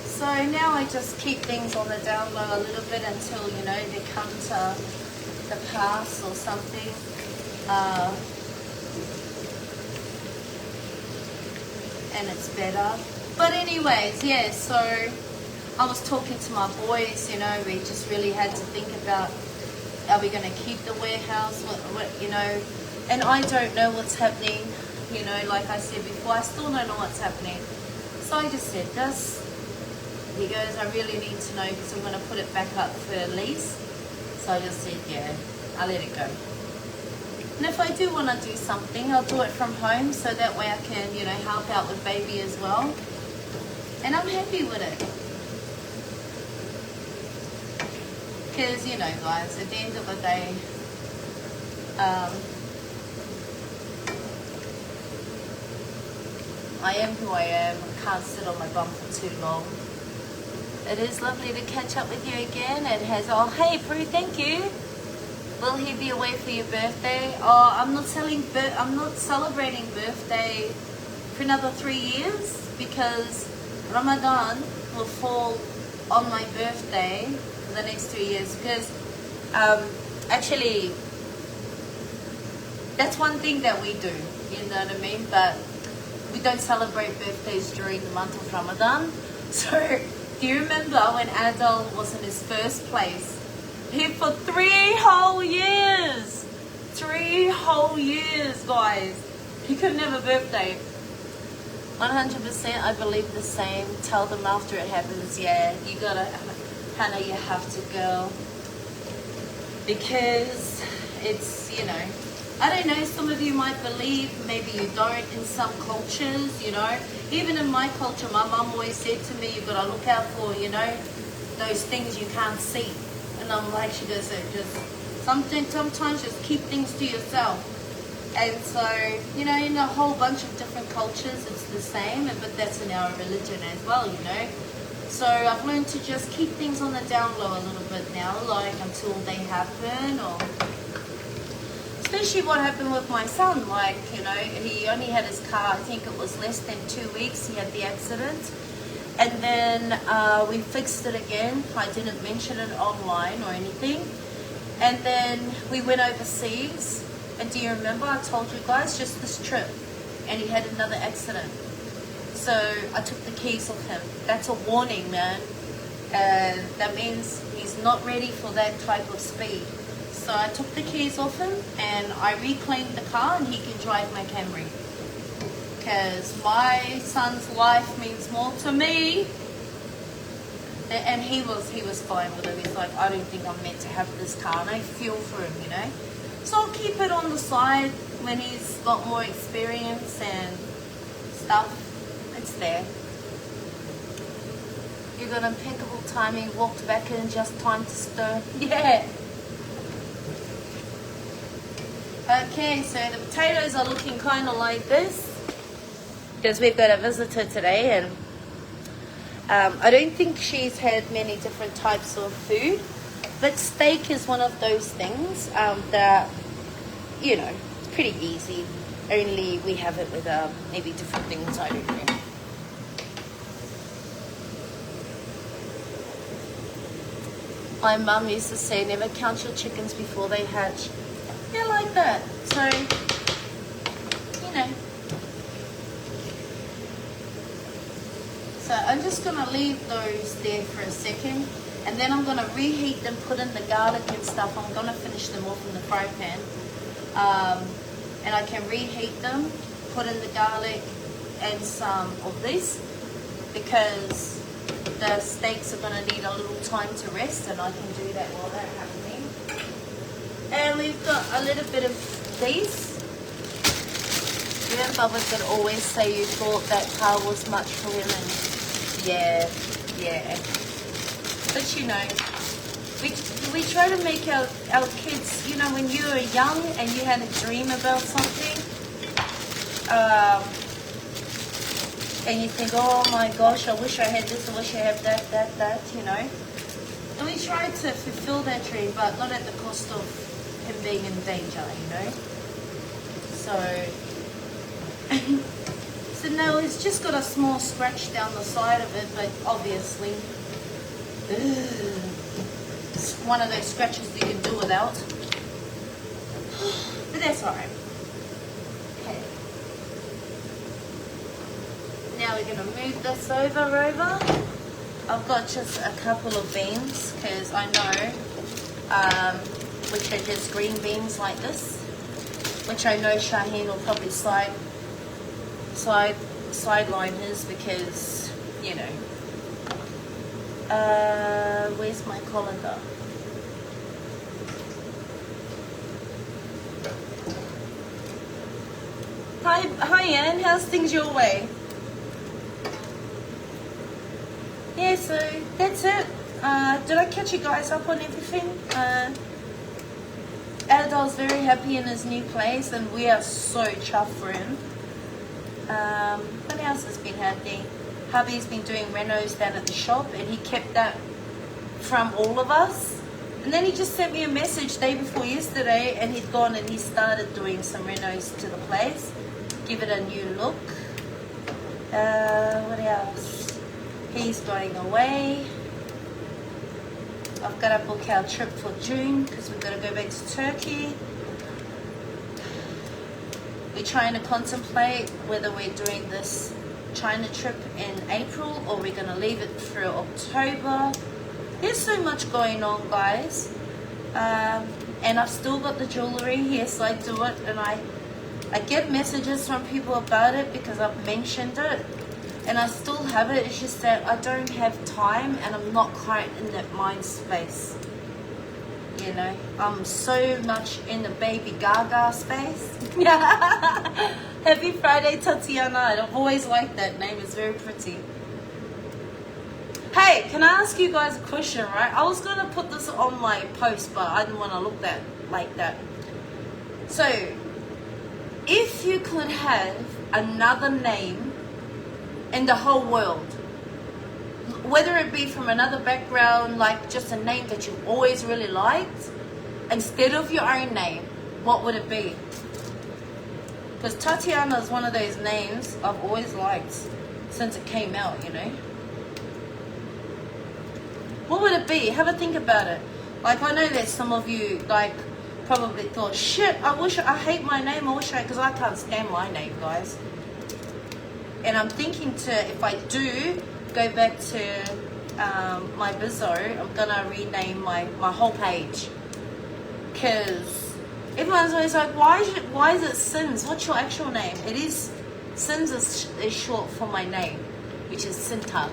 So now I just keep things on the down low a little bit until, they come to the pass or something. And it's better. But anyways, yeah, so I was talking to my boys, we just really had to think about, are we going to keep the warehouse, what, and I don't know what's happening, like I said before, I still don't know what's happening. So I just said this. He goes, I really need to know because I'm going to put it back up for lease. So I just said, yeah, I'll let it go. And if I do want to do something, I'll do it from home, so that way I can, help out with baby as well. And I'm happy with it. Because, guys, at the end of the day, I am who I am. I can't sit on my bum for too long. It is lovely to catch up with you again. It has, oh, hey, Prue, thank you. Will he be away for your birthday? Oh, I'm not celebrating birthday for another 3 years, because Ramadan will fall on my birthday for the next 3 years. Because actually, that's one thing that we do, you know what I mean? But we don't celebrate birthdays during the month of Ramadan. So, do you remember when Adel was in his first place? He for 3 whole years. 3 whole years, guys. He couldn't have a birthday. 100% I believe the same. Tell them after it happens, yeah, you gotta, Hannah, you have to go. Because it's, I don't know, some of you might believe, maybe you don't in some cultures, Even in my culture, my mum always said to me, you've got to look out for, those things you can't see. And I'm like, she goes, sometimes just keep things to yourself. And so, in a whole bunch of different cultures, it's the same, but that's in our religion as well, So I've learned to just keep things on the down low a little bit now, like until they happen, or especially what happened with my son, like, he only had his car, I think it was less than 2 weeks, he had the accident. And then we fixed it again. I didn't mention it online or anything. And then we went overseas. And do you remember I told you guys just this trip? And he had another accident. So I took the keys off him. That's a warning, man. That means he's not ready for that type of speed. So I took the keys off him and I reclaimed the car, and he can drive my Camry. Because my son's life means more to me And he was fine with it. He's like, I don't think I'm meant to have this car. And I feel for him, you know. So I'll keep it on the side when he's got more experience and stuff. It's there. You got impeccable timing. Walked back in just time to stir. Yeah. Okay, so the potatoes are looking kind of like this because we've got a visitor today, and I don't think she's had many different types of food, but steak is one of those things that, you know, it's pretty easy. Only we have it with maybe different things, I don't know. My mum used to say, never count your chickens before they hatch. Yeah, like that. So, you know. So I'm just going to leave those there for a second. And then I'm going to reheat them, put in the garlic and stuff. I'm going to finish them off in the fry pan. And I can reheat them, put in the garlic and some of this. Because the steaks are going to need a little time to rest. And I can do that while they're happening. And we've got a little bit of these. You know, Bubba could always say you thought that car was much for women. Yeah. But you know, we try to make our kids, you know, when you were young and you had a dream about something, and you think, oh my gosh, I wish I had this, I wish I had that, you know. And we try to fulfill that dream, but not at the cost of him being in danger, you know. So so now it's just got a small scratch down the side of it, but obviously it's one of those scratches you can do without. But that's alright. Okay. Now we're gonna move this over. I've got just a couple of beans because I know which are just green beans like this, which I know Shaheen will probably sideline his because, you know. Where's my colander? Hi Anne, how's things your way? Yeah, so that's it. Did I catch you guys up on everything? Adol's very happy in his new place and we are so chuffed for him. What else has been happening? Hubby's been doing renos down at the shop and he kept that from all of us. And then he just sent me a message day before yesterday and he'd gone and he started doing some renos to the place. Give it a new look. What else? He's going away. I've got to book our trip for June because we've got to go back to Turkey. We're trying to contemplate whether we're doing this China trip in April or we're going to leave it through October. There's so much going on, guys. And I've still got the jewelry. Yes, I do it. And I get messages from people about it because I've mentioned it. And I still have it. It's just that I don't have time and I'm not quite in that mind space. You know, I'm so much in the baby Gaga space. Happy Friday, Tatiana. I've always liked that name. It's very pretty. Hey, can I ask you guys a question, right? I was going to put this on my post, but I didn't want to look like that. So, if you could have another name in the whole world, whether it be from another background, like just a name that you always really liked, instead of your own name, what would it be? Because Tatiana is one of those names I've always liked since it came out, you know. What would it be? Have a think about it. Like, I know that some of you, like, probably thought, shit, I hate my name, because I can't stand my name, guys. And I'm thinking if I do go back to my bizzo, I'm gonna rename my whole page. Because everyone's always like, why is it Sins? What's your actual name? It is, Sins is short for my name, which is Sinta.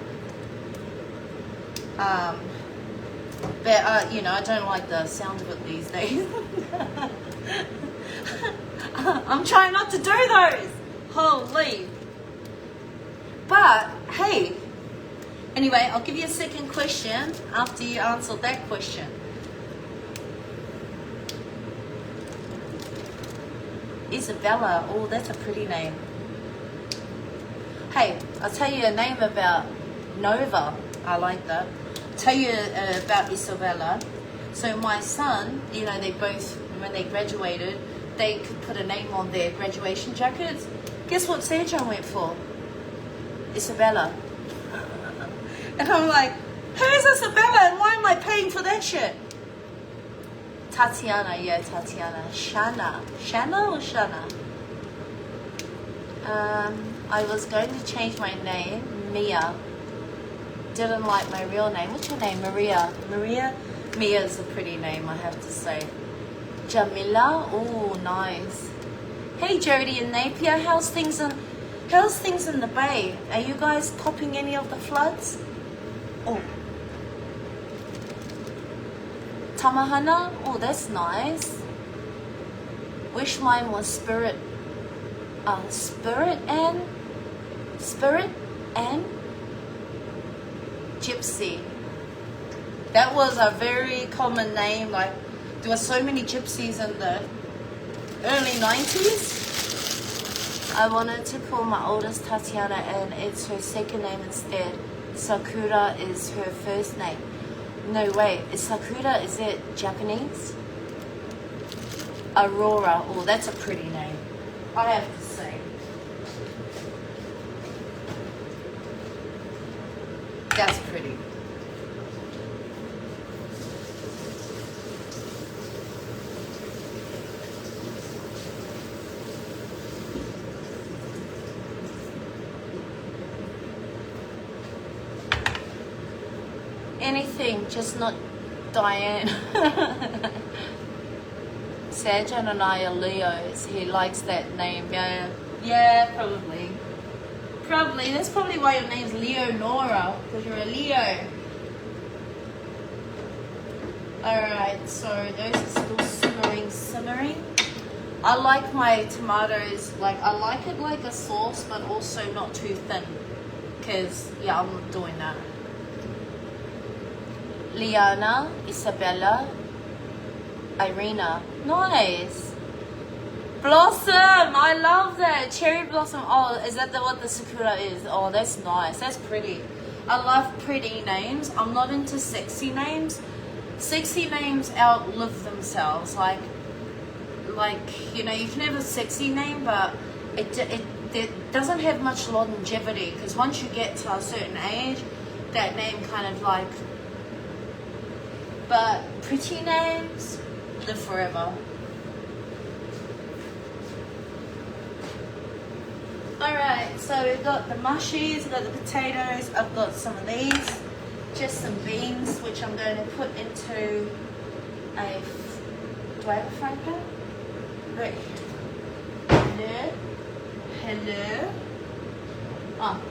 But you know, I don't like the sound of it these days. I'm trying not to do those. Holy. But hey, anyway, I'll give you a second question after you answered that question. Isabella, oh, that's a pretty name. Hey, I'll tell you a name about Nova. I like that. Tell you about Isabella. So my son, you know, they both, when they graduated, they could put a name on their graduation jackets. Guess what Sergio went for? Isabella. And I'm like, who's Isabella and why am I paying for that shit? Tatiana, yeah, Tatiana. Shana. Shana or Shana? I was going to change my name, Mia. Didn't like my real name. What's your name? Maria. Maria? Mia is a pretty name, I have to say. Jamila? Oh, nice. Hey, Jody and Napier, how's things in the Bay? Are you guys popping any of the floods? Oh. Tamahana? Oh, that's nice. Wish mine was Spirit and Gypsy. That was a very common name. Like, there were so many gypsies in the early 90s. I wanted to call my oldest Tatiana and it's her second name instead. Sakura is her first name. No, wait, is Sakura, is it Japanese? Aurora, oh, that's a pretty name, I have to say. That's pretty. Anything, just not Diane. Sajan and I are Leos. He likes that name. Yeah, probably. Probably. That's probably why your name's Leonora, because you're a Leo. Alright, so those are still simmering. I like my tomatoes, like, I like it like a sauce, but also not too thin. Because, yeah, I'm not doing that. Liana, Isabella, Irina. Nice. Blossom. I love that. Cherry blossom. Oh, is that what the Sakura is? Oh, that's nice. That's pretty. I love pretty names. I'm not into sexy names. Sexy names outlive themselves. Like you know, you can have a sexy name, but it doesn't have much longevity. Because once you get to a certain age, that name kind of like. But pretty names live forever. Alright, so we've got the mushies, we've got the potatoes, I've got some of these, just some beans, which I'm going to put into a, do I have a frying pan? Right. Hello. Oh.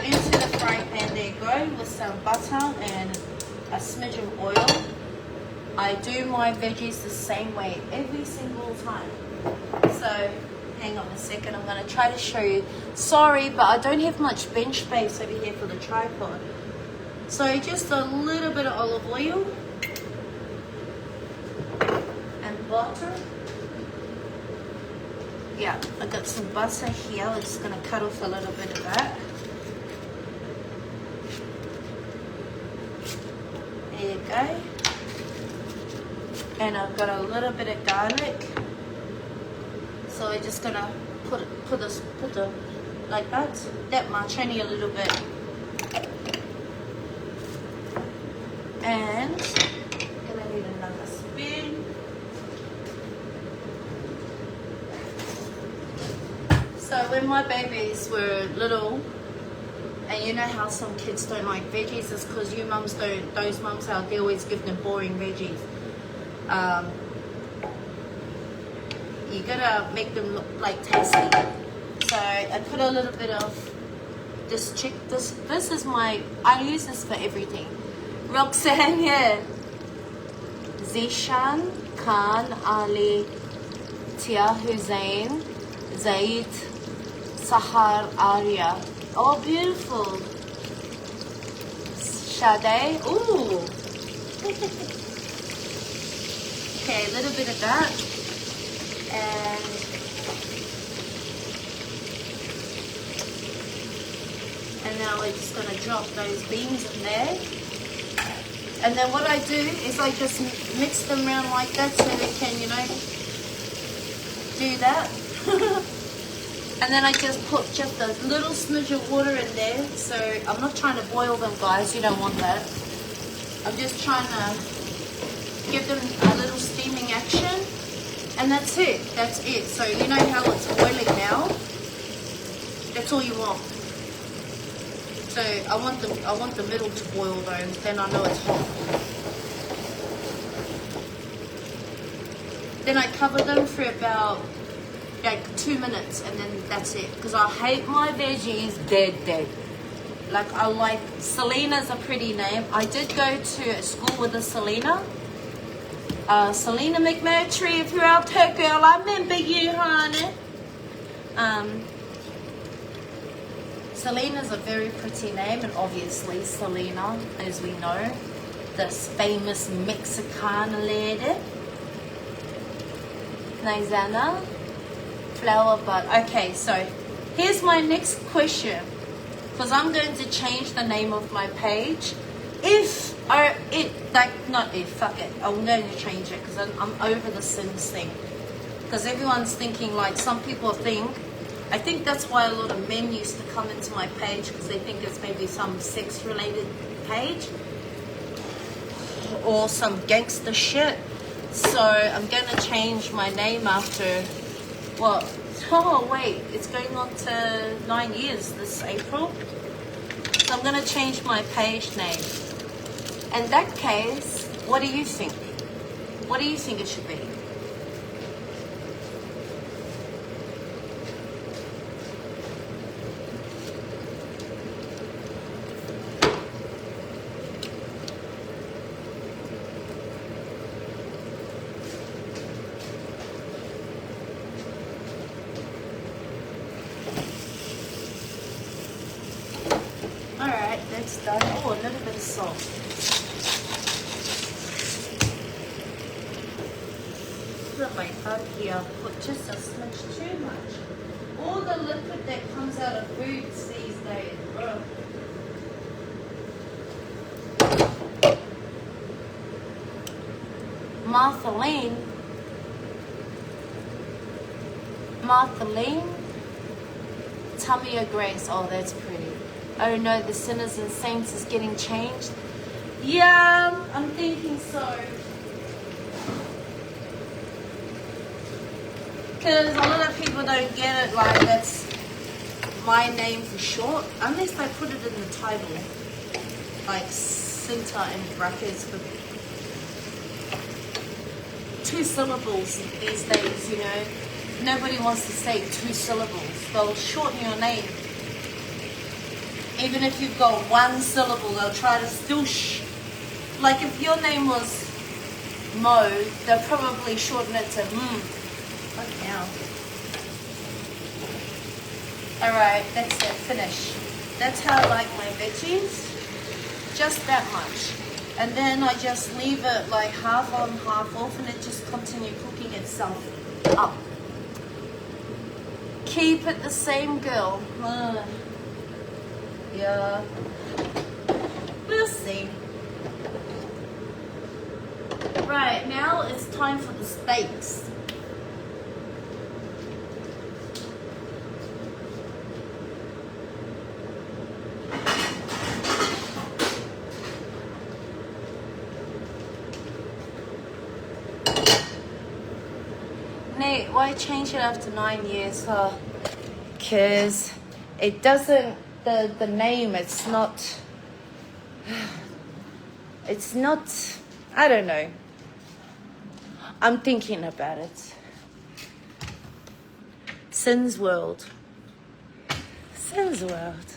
Into the frying pan there you go, with some butter and a smidge of oil. I do my veggies the same way every single time. So hang on a second, I'm going to try to show you. Sorry, but I don't have much bench space over here for the tripod. So just a little bit of olive oil and butter. Yeah, I got some butter here. I'm just going to cut off a little bit of that. There you go. And I've got a little bit of garlic. So we're just gonna put the like that much, only a little bit. And gonna need another spoon. So when my babies were little, and you know how some kids don't like veggies, it's because you mums don't, those mums out there always give them boring veggies. You gotta make them look like tasty. So I put a little bit of this chick, this is my, I use this for everything. Roxanne, yeah. Zishan, Khan, Ali, Tia Hussein, Zaid, Sahar, Arya. Oh, beautiful. Sade. Ooh. Okay, a little bit of that. And now we're just going to drop those beans in there. And then what I do is I just mix them around like that so they can, you know, do that. And then I just put just a little smidge of water in there. So I'm not trying to boil them, guys. You don't want that. I'm just trying to give them a little steaming action. And that's it. That's it. So you know how it's boiling now? That's all you want. So I want the middle to boil though, then I know it's hot. Then I cover them for about like 2 minutes and then that's it. Because I hate my veggies dead. Like I like, Selena's a pretty name. I did go to school with a Selena. Selena McMurtry, if you're out there, girl, I remember you, honey. Selena's a very pretty name, and obviously Selena, as we know, this famous Mexican lady. Nizana, flower bud. Okay, so here's my next question, because I'm going to change the name of my page. Fuck it. I'm going to change it because I'm over the sins thing. Because everyone's thinking, like, some people think, I think that's why a lot of men used to come into my page, because they think it's maybe some sex-related page or some gangster shit. So I'm going to change my name after, what? Oh, wait, it's going on to 9 years this April. So I'm going to change my page name. In that case, what do you think? What do you think it should be? Alright, that's done. Oh, a little bit of salt. Put my up here. Put just a smidge too much. All the liquid that comes out of foods these days, bro. Marthaline, Tamia Grace. Oh, that's pretty. Oh no, the sinners and saints is getting changed. Yeah, I'm thinking so. Because a lot of people don't get it, like that's my name for short, unless they put it in the title, like Cinta in brackets for 2 syllables these days, you know. Nobody wants to say 2 syllables. They'll shorten your name. Even if you've got 1 syllable, they'll try to still like if your name was Mo, they'll probably shorten it to Fuck now. Alright, that's it, finish. That's how I like my veggies. Just that much. And then I just leave it like half on, half off, and it just continue cooking itself up. Keep it the same, girl. Yeah. We'll see. Right, now it's time for the steaks. Nate, why change it after 9 years? Because it doesn't, the name, it's not, I don't know. I'm thinking about it. Sin's World. Sin's World.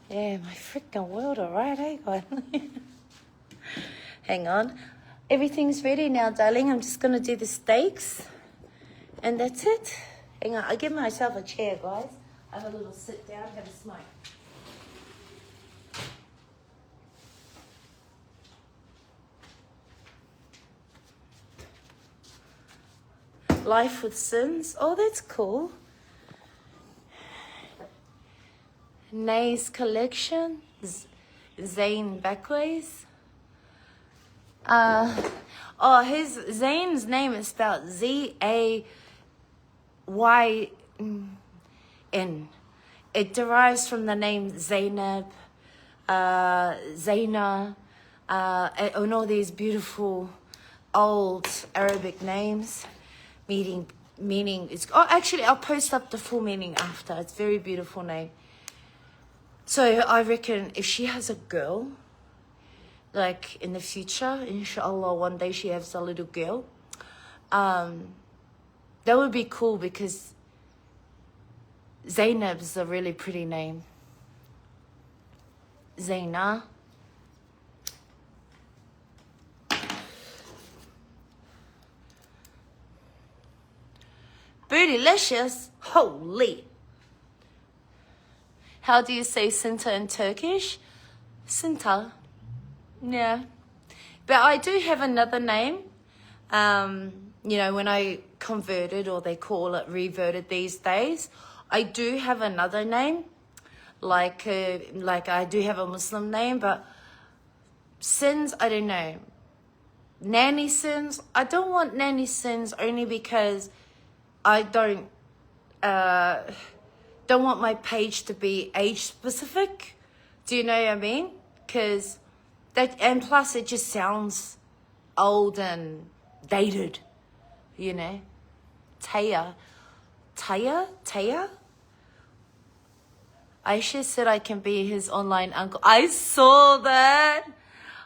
Yeah, my freaking world, alright, hey guys. Hang on. Everything's ready now, darling. I'm just gonna do the steaks. And that's it. Hang on, I give myself a chair, guys. I have a little sit down, have a smoke. Life with Sins. Oh, that's cool. Nay's collection. Zane Backways. Zane's name is spelled Z-A-Y-N. It derives from the name Zainab, Zaina, and all these beautiful old Arabic names. Meaning it's, oh, actually I'll post up the full meaning after. It's a very beautiful name. So I reckon if she has a girl, like in the future, inshallah, one day she has a little girl, that would be cool because Zainab's a really pretty name. Zaina. Bootylicious. Holy. How do you say Sinta in Turkish? Sinta. Yeah. But I do have another name. You know, when I converted, or they call it reverted these days, I do have another name. Like I do have a Muslim name, but Sins, I don't know. Nanny Sins, I don't want Nanny Sins only because I don't want my page to be age specific. Do you know what I mean? Because that, and plus it just sounds old and dated, you know. Taya. Aisha said I can be his online uncle. I saw that.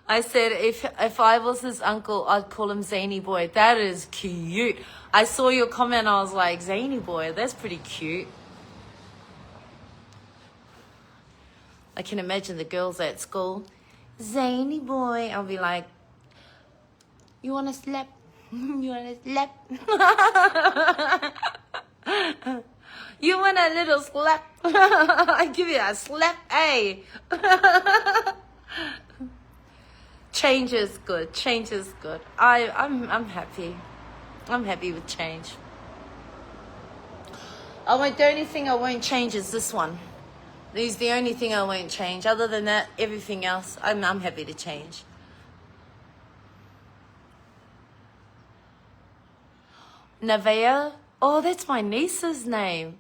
I said if I was his uncle, I'd call him Zany Boy. That is cute. I saw your comment. I was like, Zany Boy, that's pretty cute. I can imagine the girls at school. Zany Boy. I'll be like, you want to slap? You want to slap? You want a little slap? I give you a slap, hey. Change is good. Change is good. I'm happy. I'm happy with change. The only thing I won't change is this one. This is the only thing I won't change. Other than that, everything else, I'm happy to change. Nevaeh. Oh, that's my niece's name.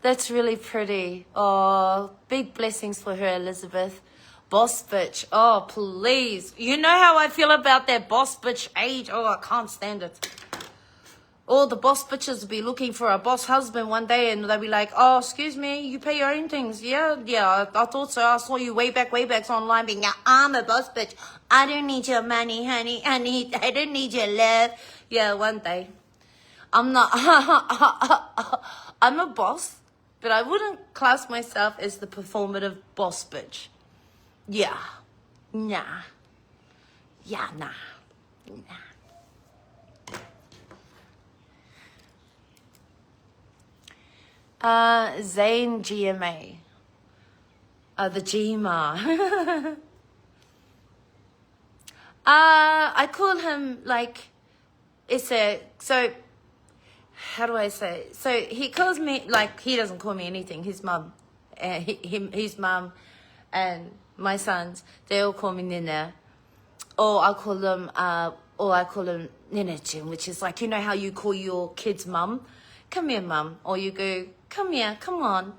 That's really pretty. Oh, big blessings for her, Elizabeth. Boss bitch. Oh, please. You know how I feel about that boss bitch age. Oh, I can't stand it. All the boss bitches will be looking for a boss husband one day and they'll be like, oh, excuse me, you pay your own things. Yeah, I thought so. I saw you way back online being, yeah, I'm a boss bitch. I don't need your money, honey. I don't need your love. Yeah, one day. I'm not, I'm a boss, but I wouldn't class myself as the performative boss bitch. Yeah. Nah. Yeah, nah. Zane GMA. The GMA. I call him like, so, how do I say? So he calls me, like, he doesn't call me anything. His mum, his mum and my sons, they all call me Nina. Or I call them Nina Jim, which is like, you know how you call your kid's mum? Come here, mum. Or you go, come here, come on,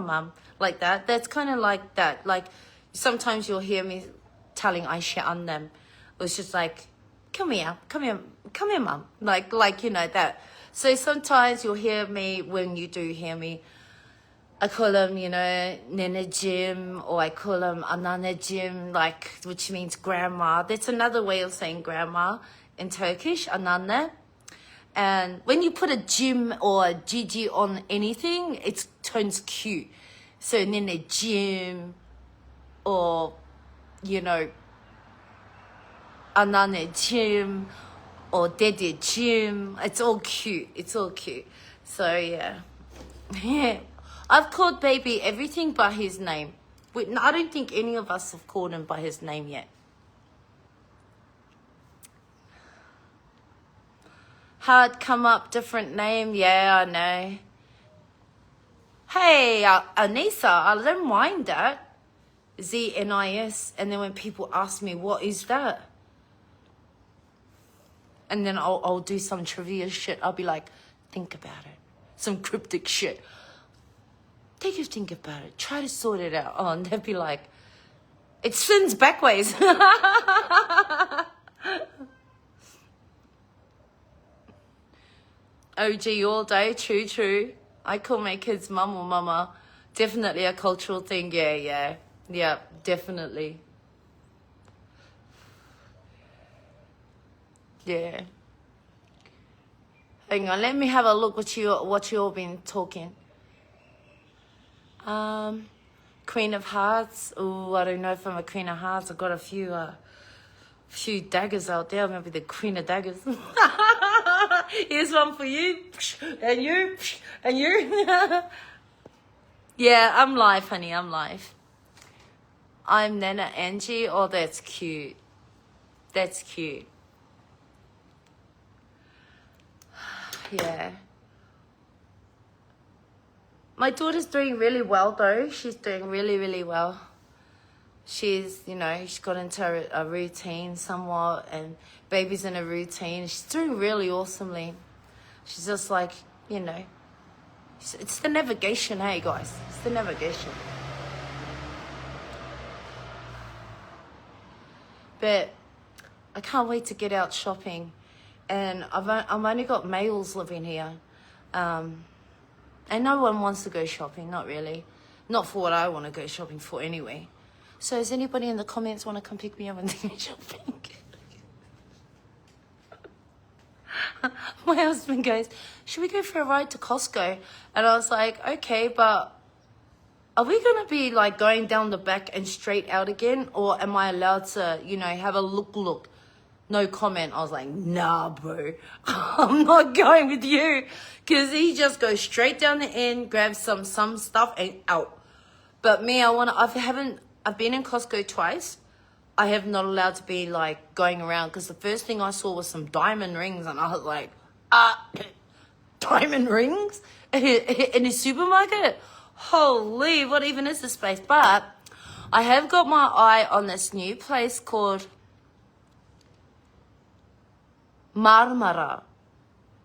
mum. Like that. That's kind of like that. Like, sometimes you'll hear me telling Aisha on them. It's just like, come here, mum. Like, you know, that. So sometimes you'll hear me, when you do hear me, I call him, you know, Nana Jim, or I call him Anana Jim, like, which means grandma. That's another way of saying grandma in Turkish, Anana. And when you put a Jim or a Gigi on anything, it turns cute. So Nana Jim, or, you know, Anane Jim or Dede Jim. It's all cute. It's all cute. So, yeah. Yeah. I've called baby everything but his name. I don't think any of us have called him by his name yet. Hard come up, different name. Yeah, I know. Hey, Anissa, I don't mind that. ZNIS. And then when people ask me, what is that? And then I'll do some trivia shit. I'll be like, think about it. Some cryptic shit. Take a think about it. Try to sort it out. Oh, and they'll be like, it spins backwards. OG all day. True, true. I call my kids mum or mama. Definitely a cultural thing. Yeah, definitely. Yeah. Hang on, let me have a look what you all been talking. Queen of Hearts. Oh, I don't know if I'm a Queen of Hearts. I've got a few daggers out there. Maybe the Queen of Daggers. Here's one for you. And you. And you. Yeah, I'm live, honey. I'm live. I'm Nana Angie. Oh, that's cute. That's cute. Yeah. My daughter's doing really well, though. She's doing really, really well. She's, you know, she's got into a routine somewhat, and baby's in a routine. She's doing really awesomely. She's just like, you know, it's the navigation, hey, guys. It's the navigation. But I can't wait to get out shopping. And I've only got males living here. And no one wants to go shopping, not really. Not for what I want to go shopping for anyway. So does anybody in the comments want to come pick me up and go shopping? My husband goes, should we go for a ride to Costco? And I was like, okay, but are we going to be like going down the back and straight out again? Or am I allowed to, you know, have a look? No comment. I was like, nah, bro. I'm not going with you. Because he just goes straight down the end, grabs some stuff and out. But me, I've been in Costco twice. I have not allowed to be like going around. Because the first thing I saw was some diamond rings. And I was like, diamond rings? In a supermarket? Holy, what even is this place? But I have got my eye on this new place called Marmara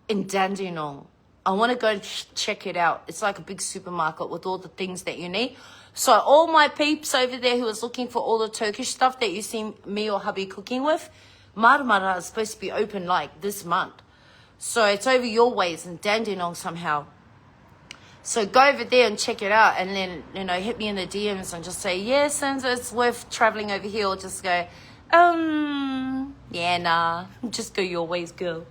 in Dandenong. I want to go check it out. It's like a big supermarket with all the things that you need. So all my peeps over there who was looking for all the Turkish stuff that you see me or hubby cooking with, Marmara is supposed to be open like this month. So it's over your ways in Dandenong somehow. So go over there and check it out, and then, you know, hit me in the DMs and just say, yeah, since it's worth traveling over here, or just go, yeah, nah, just go your ways, girl.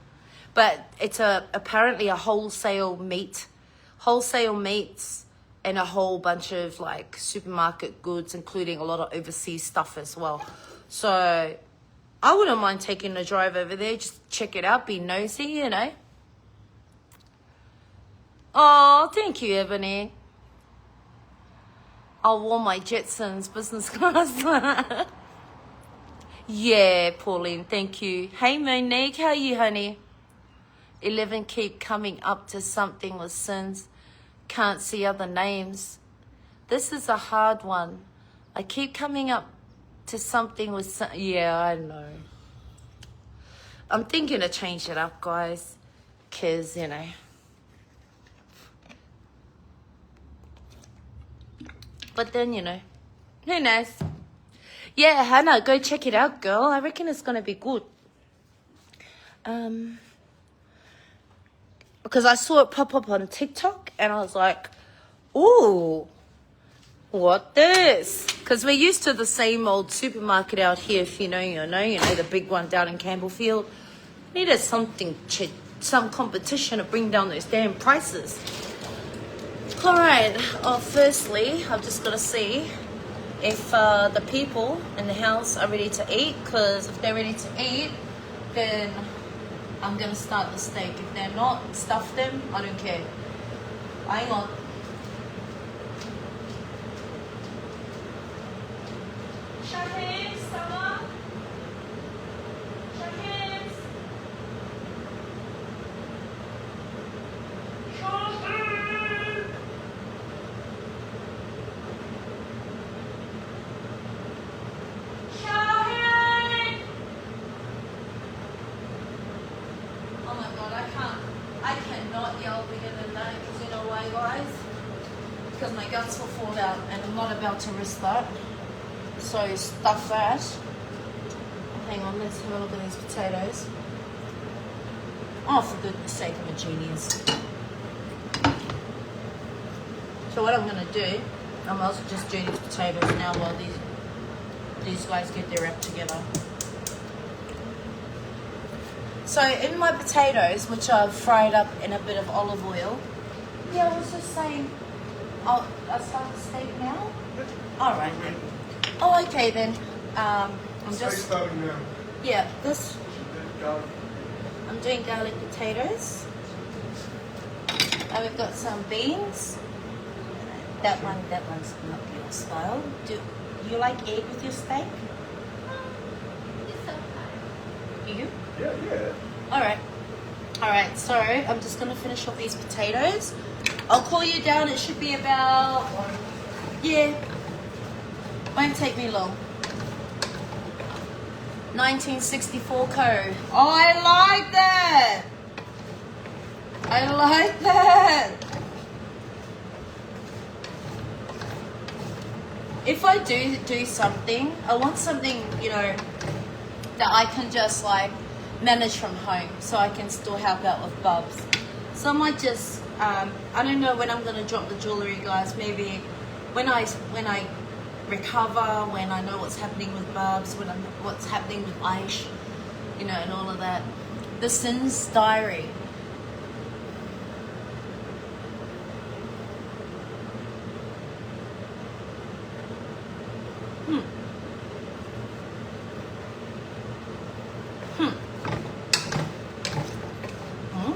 But it's apparently a wholesale meats and a whole bunch of like supermarket goods, including a lot of overseas stuff as well. So I wouldn't mind taking a drive over there, just check it out, be nosy, you know. Oh, thank you, Ebony. I'll warm my Jetsons business class. Yeah, Pauline, thank you. Hey, Monique, how are you, honey? 11 keep coming up to something with sins. Can't see other names. This is a hard one. I keep coming up to something with yeah, I know. I'm thinking to change it up, guys. Because, you know. But then, you know, who knows? Yeah, Hannah, go check it out, girl. I reckon it's going to be good. Because I saw it pop up on TikTok, and I was like, ooh, what this? Because we're used to the same old supermarket out here, if you know, the big one down in Campbellfield. Needed some competition to bring down those damn prices. All right. Firstly, I've just got to see if the people in the house are ready to eat, because if they're ready to eat, then I'm gonna start the steak. If they're not, stuff them, I don't care. Hang on. Shake hands, Summer. Shake hands. Oh my god, I cannot yell bigger than that, because you know why, guys? Because my guts will fall out and I'm not about to risk that. So stuff that. Hang on, let's have a look at these potatoes. Oh, for goodness sake, I'm a genius. So what I'm going to do, I might as well just do these potatoes now while these guys get their wrap together. So in my potatoes, which I've fried up in a bit of olive oil, yeah, I was just saying, oh, I start the steak now? All right then. Oh, okay then. I'm just, starting now. yeah, this, Garlic. I'm doing garlic potatoes. And we've got some beans. That one's not your style. Do you like egg with your steak? You? Yeah. All right, so I'm just gonna finish off these potatoes. I'll call you down. It should be about, yeah, won't take me long. 1964 code. Oh, I like that. I like that. If I do something, I want something, you know, that I can just like manage from home, so I can still help out with Bubs. So I might just, I don't know when I'm gonna drop the jewelry, guys. Maybe when I recover, when I know what's happening with Bubs, what's happening with Aish, you know, and all of that. The Sins Diary.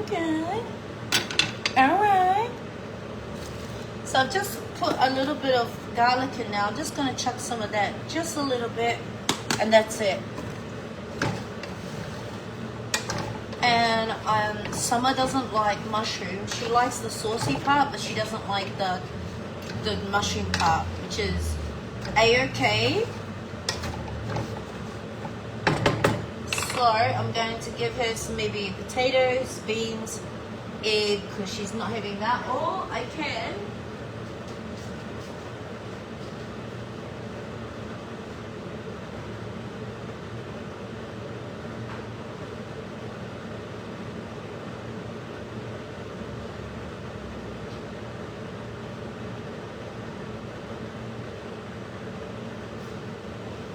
Okay. Alright. So I've just put a little bit of garlic in now. I'm just going to chuck some of that, just a little bit, and that's it. And Summer doesn't like mushrooms. She likes the saucy part, but she doesn't like the mushroom part, which is A-okay. So I'm going to give her some maybe potatoes, beans, egg, because she's not having that. Or I can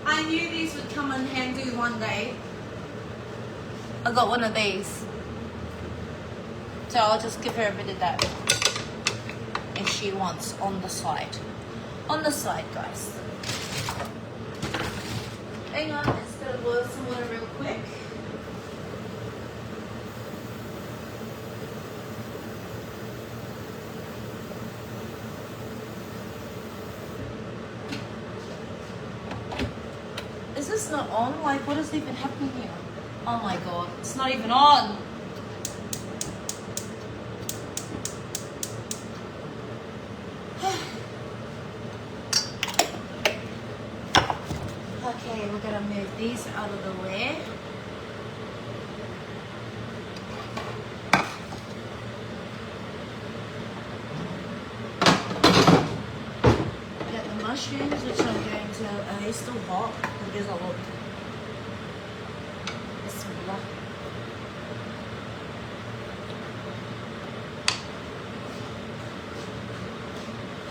I knew these would come in handy one day. I got one of these. So I'll just give her a bit of that if she wants on the side. On the side, guys. Hang on, let's go boil some water real quick. Is this not on? Like, what is even happening here? Oh my god, it's not even on. Okay, we're gonna move these out of the way. Get the mushrooms, which I'm going to, are they still hot? Because I will. Bismillah.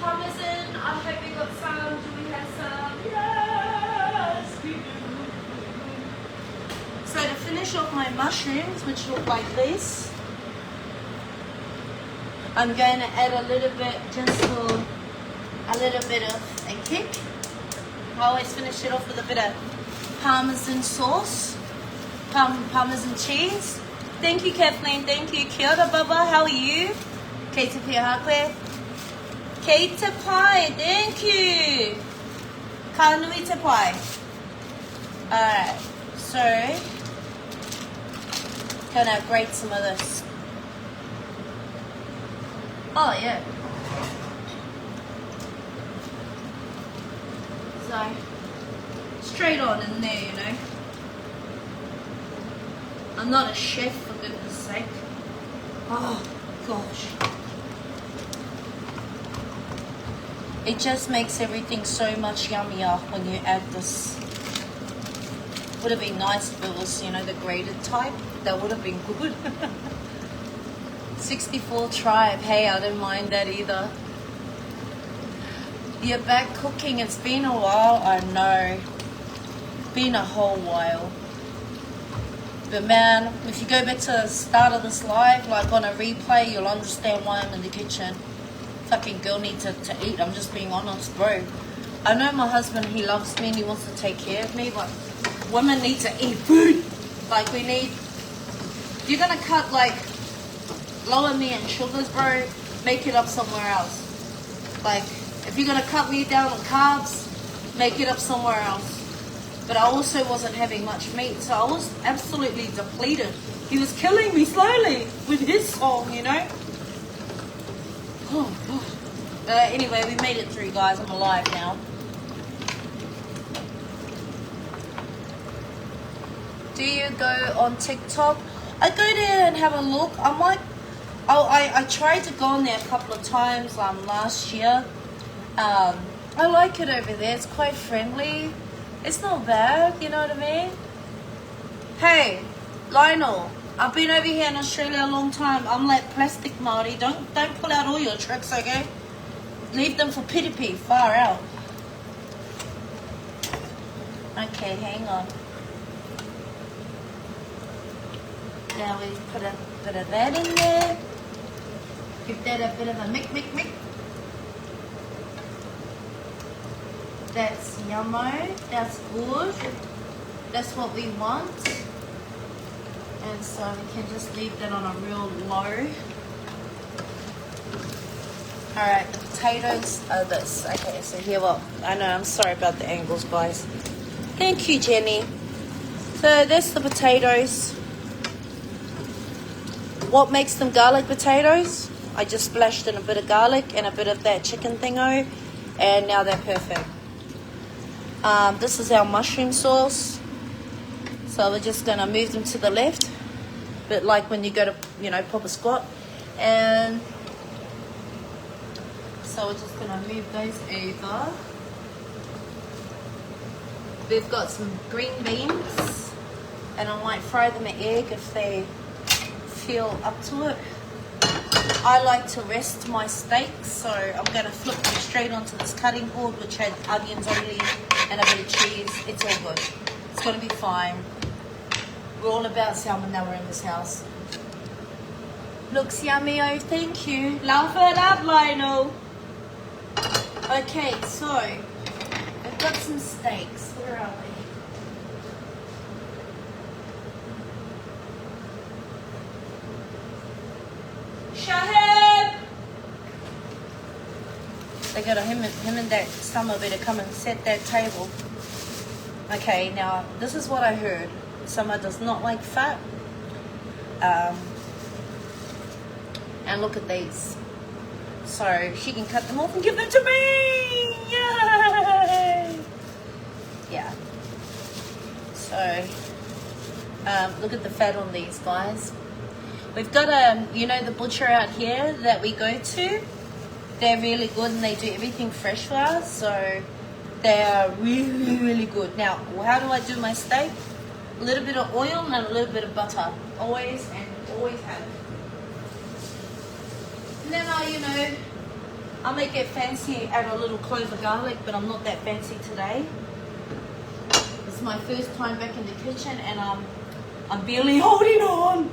Parmesan, I hope we got some. Do we have some? Yes, we do. So to finish off my mushrooms, which look like this, I'm going to add a little bit, just for a little bit of a kick. I always finish it off with a bit of Parmesan sauce, Parmesan cheese. Thank you, Kathleen. Thank you. Kia ora, Baba. How are you? Kei te pia hakwe. Kei te pai. Thank you. Ka nui te pai. Alright, so gonna grate some of this. Oh yeah. So straight on in there, you know. I'm not a chef, for goodness sake. Oh gosh. It just makes everything so much yummier when you add this. Would have been nice if it was, you know, the grated type. That would have been good. 64 tribe. Hey, I don't mind that either. You're back cooking. It's been a while. I know. Been a whole while. But man, if you go back to the start of this live, like on a replay, you'll understand why I'm in the kitchen. Fucking girl needs to eat. I'm just being honest, bro. I know my husband, he loves me and he wants to take care of me, but women need to eat food. Like we need, if you're gonna cut like lower me in sugars, bro, make it up somewhere else. Like if you're gonna cut me down on carbs, make it up somewhere else. But I also wasn't having much meat, so I was absolutely depleted. He was killing me slowly with his song, you know. Oh God. Anyway, we made it through, guys. I'm alive now. Do you go on TikTok? I go there and have a look. I'm like, I tried to go on there a couple of times last year. I like it over there. It's quite friendly. It's not bad, you know what I mean? Hey, Lionel, I've been over here in Australia a long time. I'm like plastic Māori. Don't pull out all your tricks, okay? Leave them for Piripi, far out. Okay, hang on. Now we put a bit of that in there. Give that a bit of a mick. That's yummo. That's good. That's what we want. And so we can just leave that on a real low. Alright, the potatoes are this. Okay, so here, well, I know, I'm sorry about the angles, guys. Thank you, Jenny. So that's the potatoes. What makes them garlic potatoes? I just splashed in a bit of garlic and a bit of that chicken thingo, and now they're perfect. This is our mushroom sauce. So we're just gonna move them to the left, a bit like when you go to, you know, pop a squat. And so we're just gonna move those over. We've got some green beans, and I might fry them an egg if they feel up to it. I like to rest my steaks, so I'm going to flip them straight onto this cutting board, which had onions only and a bit of cheese. It's all good. It's going to be fine. We're all about salmonella in this house. Looks yummy, oh, thank you. Laugh it up, Lionel. Okay, so I've got some steaks. Where are they? Shahib! They got him and that summer better come and set that table. Okay, now this is what I heard. Summer does not like fat. And look at these. So she can cut them off and give them to me! Yay! Yeah. So, look at the fat on these, guys. We've got you know, the butcher out here that we go to. They're really good and they do everything fresh for us. So they are really, really good. Now, how do I do my steak? A little bit of oil and a little bit of butter. Always and always have. And then you know, I may get fancy, add a little clove of garlic, but I'm not that fancy today. It's my first time back in the kitchen and I'm barely holding on.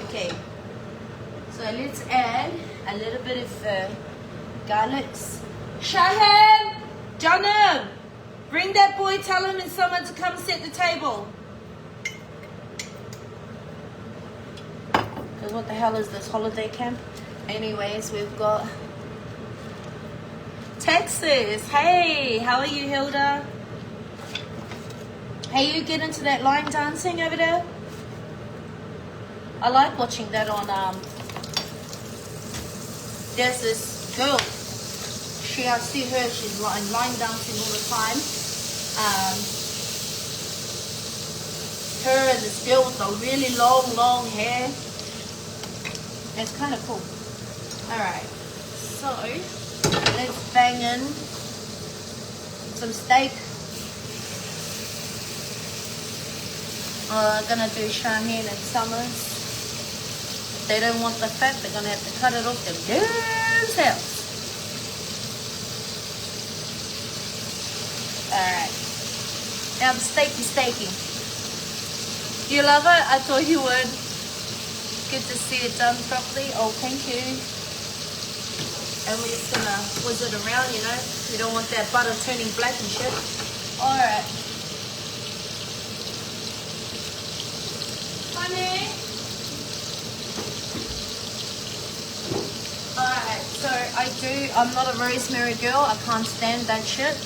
Okay, so let's add a little bit of garlics. Shahab! Janam! Bring that boy, tell him and someone to come set the table. Because what the hell is this holiday camp? Anyways, we've got Texas. Hey, how are you, Hilda? Hey, you get into that line dancing over there? I like watching that on, there's this girl. I see her, she's line dancing all the time. Her and this girl with the really long hair. It's kind of cool. Alright, so let's bang in some steak. I'm gonna do Shaheen and Summers. If they don't want the fat, they're gonna have to cut it off themselves. Alright. Now the steaky. Do you love it? I thought you would. Good to see it done properly. Oh, thank you. And we're just gonna whiz it around, you know. We don't want that butter turning black and shit. Alright. Honey. Alright, so I'm not a rosemary girl. I can't stand that shit.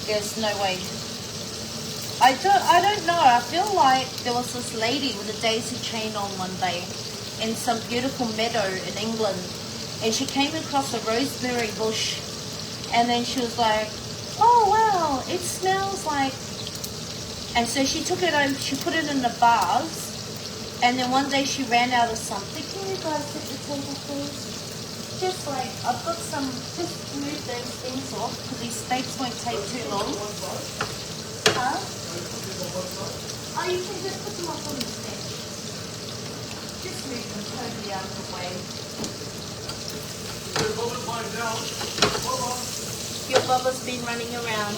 There's no way. I don't know. I feel like there was this lady with a daisy chain on one day in some beautiful meadow in England, and she came across a rosemary bush, and then she was like, oh wow, it smells like, and so she took it home, she put it in the vase, and then one day she ran out of something. Can you guys set the table please? Just like, I've got some, just move those things off because these steaks won't take too long. Huh? Oh, you can just put them up on the steak. Just move them totally out of the way. Your Bubba's been running around.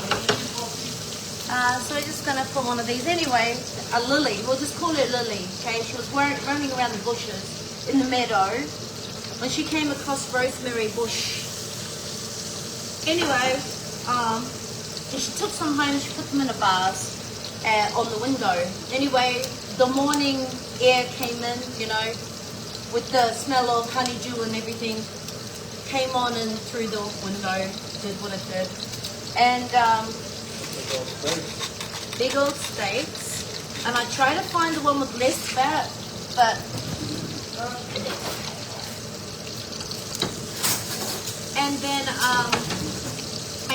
So we're just going to put one of these. Anyway, a lily. We'll just call it Lily. Okay, she was running around the bushes in the meadow when she came across rosemary bush. Anyway, she took some home, she put them in a vase on the window. Anyway, the morning air came in, you know, with the smell of honeydew and everything, came on in through the window, did what it did. And big old steaks. And I try to find the one with less fat, but and then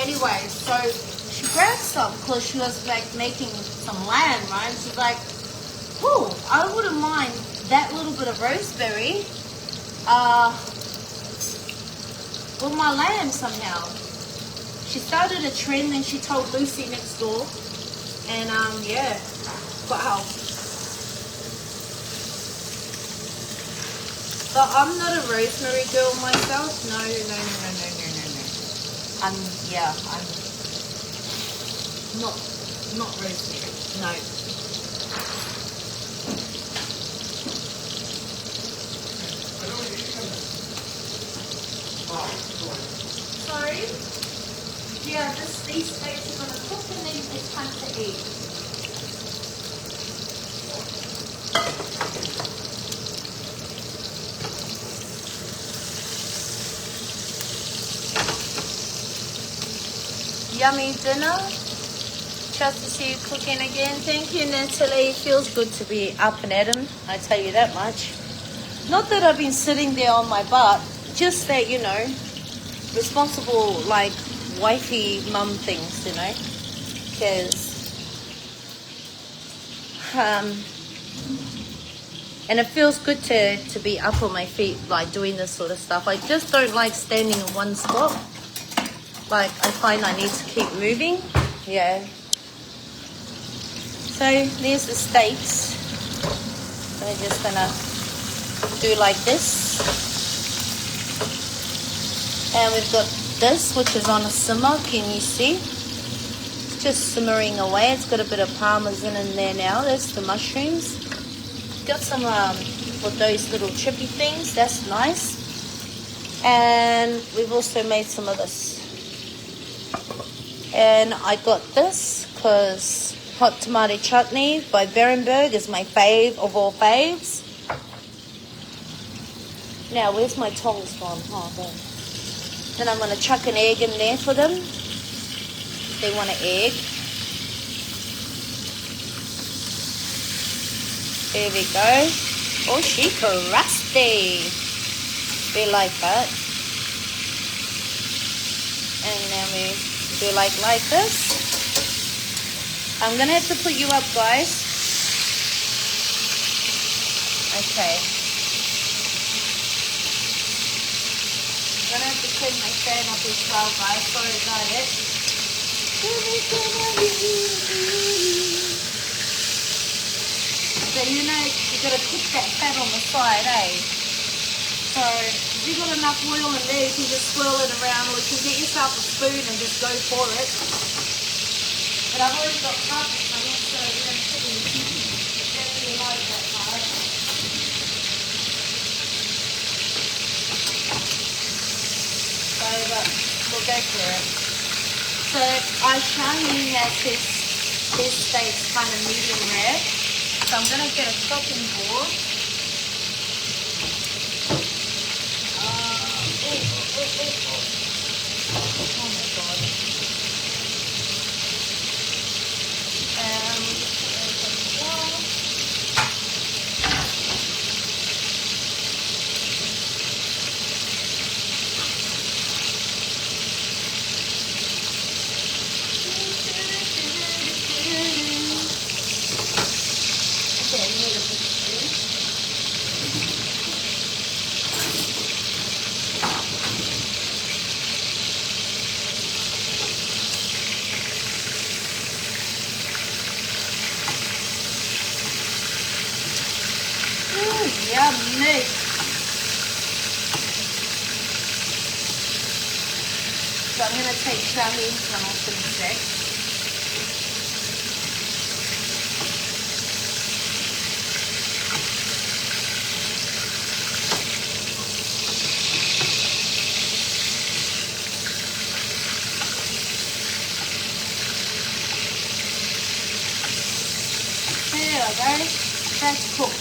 anyway, so she grabbed some because she was like making some lamb, right? And she's like, oh, I wouldn't mind that little bit of rosemary with my lamb somehow. She started a trend and she told Lucy next door, and yeah, wow. But I'm not a rosemary girl myself. No. I'm not rosemary. No. Sorry? Yeah, these steaks are gonna cook and then it's time to eat. Yummy dinner. Just to see you cooking again. Thank you, Natalie. It feels good to be up and at 'em, I tell you that much. Not that I've been sitting there on my butt, just that, you know, responsible, like, wifey mum things, you know, because, and it feels good to be up on my feet, like, doing this sort of stuff. I just don't like standing in one spot. Like, I find I need to keep moving. Yeah. So there's the steaks. So I'm just gonna do like this. And we've got this, which is on a simmer. Can you see? It's just simmering away. It's got a bit of parmesan in there now. There's the mushrooms. Got some with those little chippy things. That's nice. And we've also made some of this. And I got this because hot tomato chutney by Berenberg is my fave of all faves. Now, where's my tongs gone? Oh, there. Then I'm going to chuck an egg in there for them. They want an egg. There we go. Oh, she crusty. We like that. And then we do like this. I'm going to have to put you up, guys. Okay. I'm going to have to clean my fan up as well, guys. Sorry about it. So you know, you got to cook that fat on the side, eh? So if you got enough oil in there, you can just swirl it around, or you can get yourself a spoon and just go for it. But I've already got carpet, so I'm not sure you're going to put it. Don't really like that part. So, but we'll go for it. So I Shani has his steaks kind of medium rare. So I'm going to get a chopping board. Oh my god. Yummy. So I'm going to take Charlie's one off in a sec. There we go. That's cooked.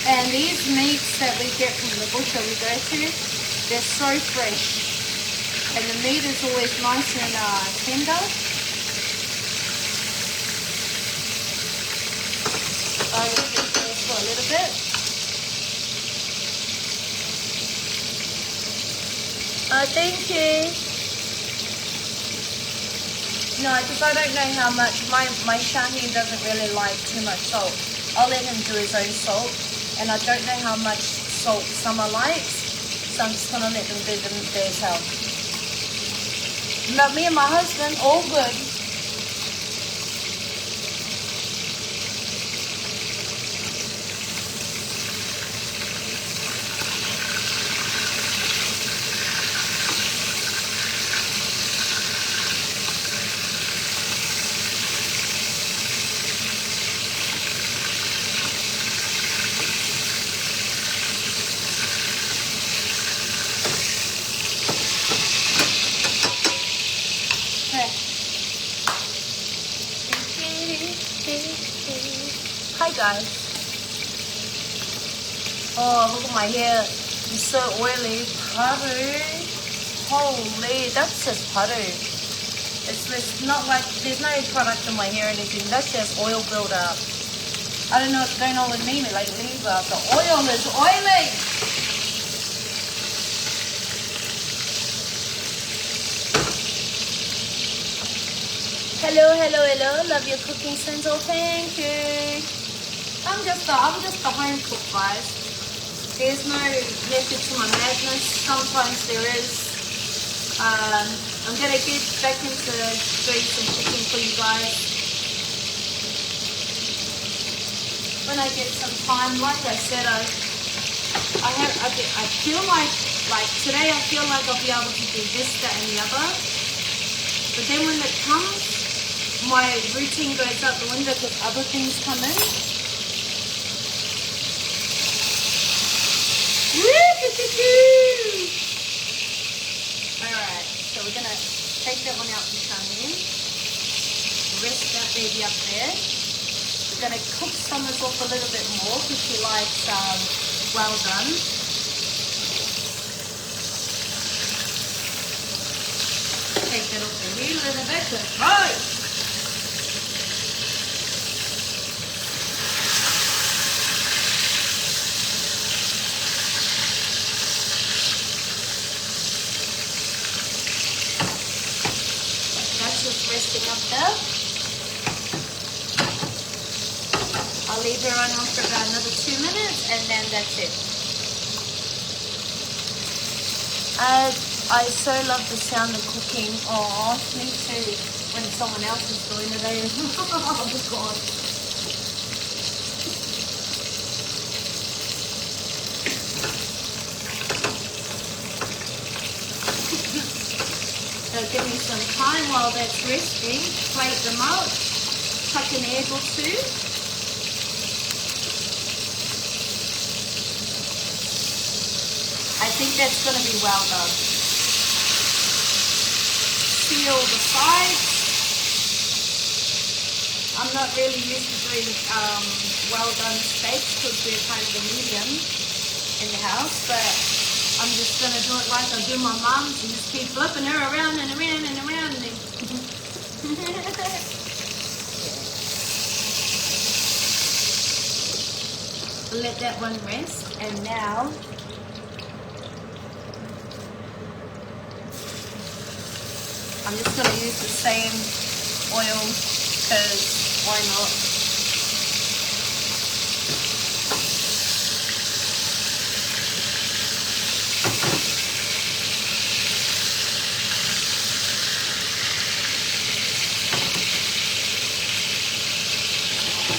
And these meats that we get from the butcher we go to, they're so fresh. And the meat is always nice and tender. I'll leave it there for a little bit. Thank you. No, because I don't know how much. My Shaheen doesn't really like too much salt. I'll let him do his own salt. And I don't know how much salt Summer likes, so I'm just going to let them do them themselves. But me and my husband, all good. Hi guys. Oh, look at my hair. It's so oily. Butter. Holy, that's just butter. It's not like, there's no product in my hair or anything. That's just oil buildup. I don't know what's going on with me lately, but the oil is oily. Hello, hello, hello. Love your cooking, Senzo. Thank you. I'm just a home cook, guys. There's no method to my madness. Sometimes there is. I'm gonna get back into doing some cooking for you guys when I get some time. Like I said, I feel like today I feel like I'll be able to do this, that, and the other. But then when it comes, my routine goes out the window because other things come in. Alright, so we're gonna take that one out to Charmaine. Rest that baby up there. We're gonna cook Summers off a little bit more because she likes well done. Take that off the heat a little bit. Right. That's just resting up there. I'll leave her on for about another 2 minutes and then that's it. I so love the sound of cooking. Oh, me too. When someone else is doing it, oh my god. So give me some time while that's resting. Plate them out. Chuck an egg or two. I think that's going to be well done. Seal the sides. I'm not really used to doing well done steaks because we're kind of the medium in the house, but I'm just going to do it like I do my mom's and just keep flipping her around and around and around. And let that one rest, and now I'm just going to use the same oil because why not?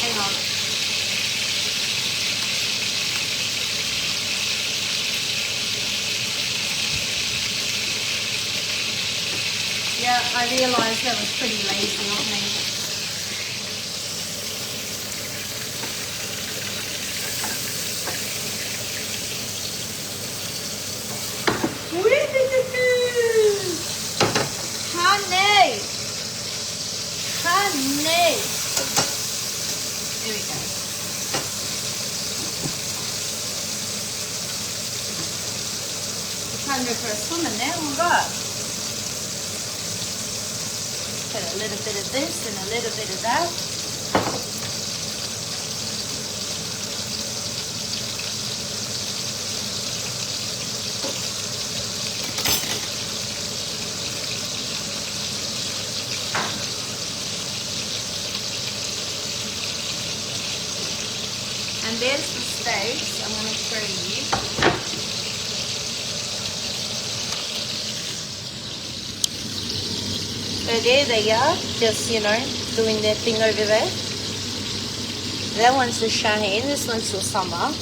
Hang on. Yeah, I realised that was pretty lazy of me. Honey! Honey! There we go. Time to go for a swim in there, all right. Put a little bit of this and a little bit of that. And there's the steaks. I'm going to show you. So there they are, just, you know, doing their thing over there. That one's for Shaheen, this one's for Summer.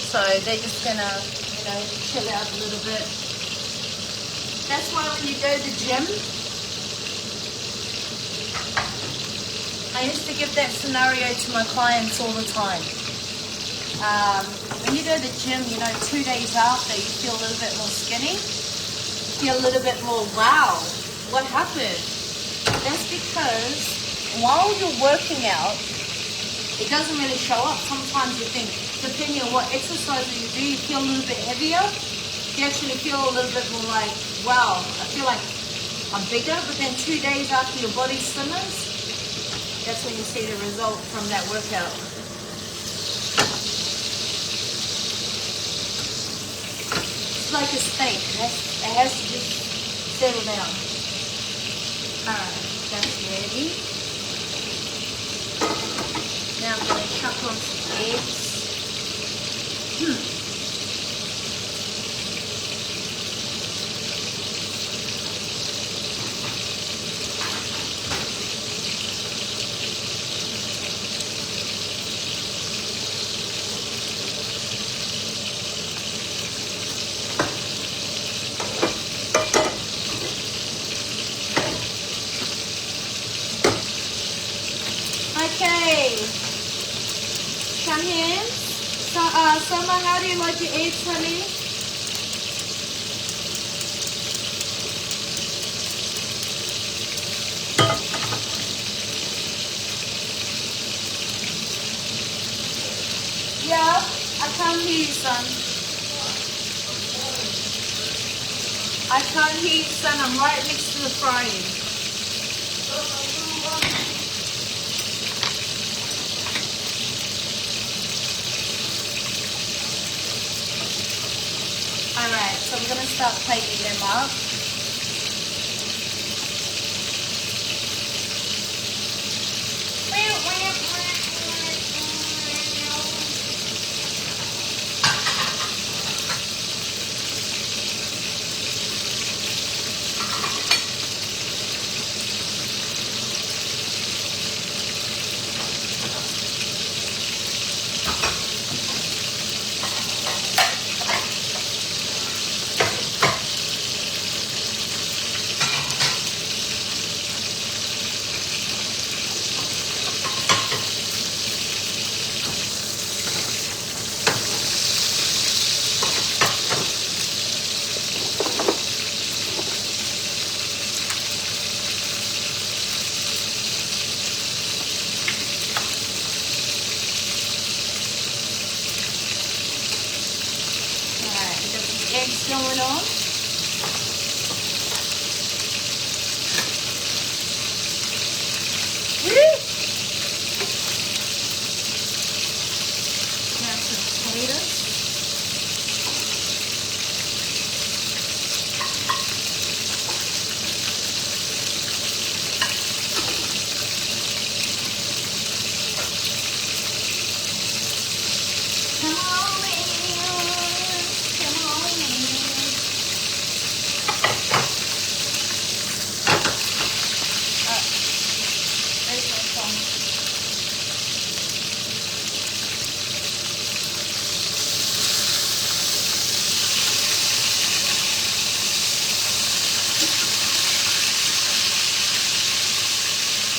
So they're just gonna, you know, chill out a little bit. That's why when you go to the gym, I used to give that scenario to my clients all the time. When you go to the gym, you know, 2 days after, you feel a little bit more skinny. You feel a little bit more, wow, what happened? That's because while you're working out, it doesn't really show up. Sometimes you think, depending on what exercise you do, you feel a little bit heavier. You actually feel a little bit more like, wow, I feel like I'm bigger. But then 2 days after your body slimmers, that's when you see the result from that workout. It's like a steak. It has to just settle down. Alright, that's ready. Now I'm going to chuck on some eggs. onions. So, Summer, how do you like your eggs, honey? Yeah, I can't hear you, son. I can't hear you, son. I'm right next to the frying. Alright, so I'm going to start plating them up. Eggs going on. Woo! Now some tomatoes. Come on, man. Come on, man. There's my phone.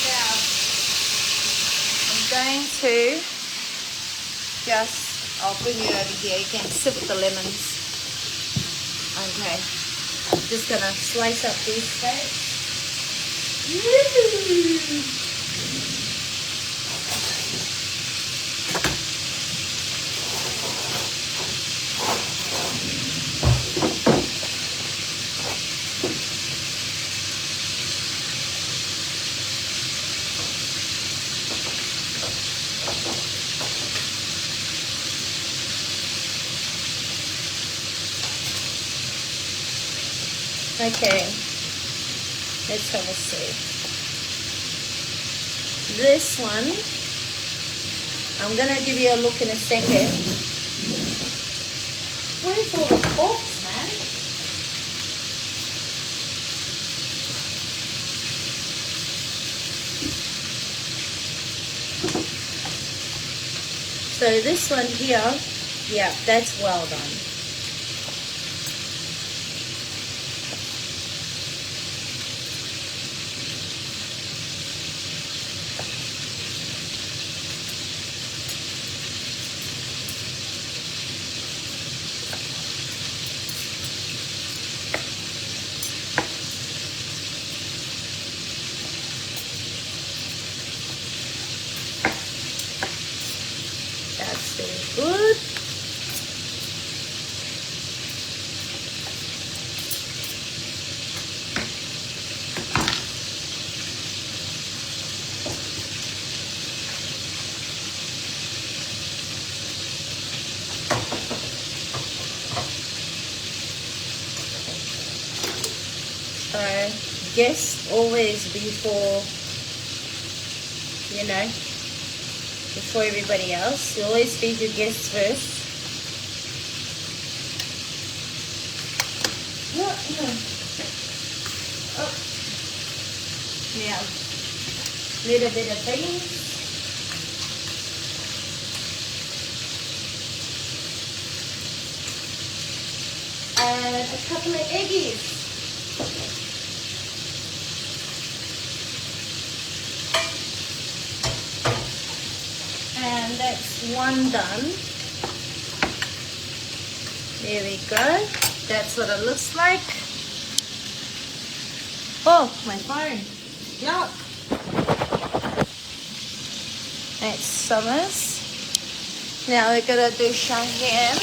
Now, I'm going to I'll bring you over here. You can sip the lemons. Okay. I'm just going to slice up these steaks. Okay, let's have a see. This one, I'm going to give you a look in a second. Where's all the forks, man? So this one here, yeah, that's well done. That's very good. So, guess always before, before everybody else. You always feed your guests first. Oh. Now, little bit of beans. And a couple of eggies. And that's one done. There we go. That's what it looks like. Oh, my phone. Yup. That's Summers. Now we're gonna do Cheyenne.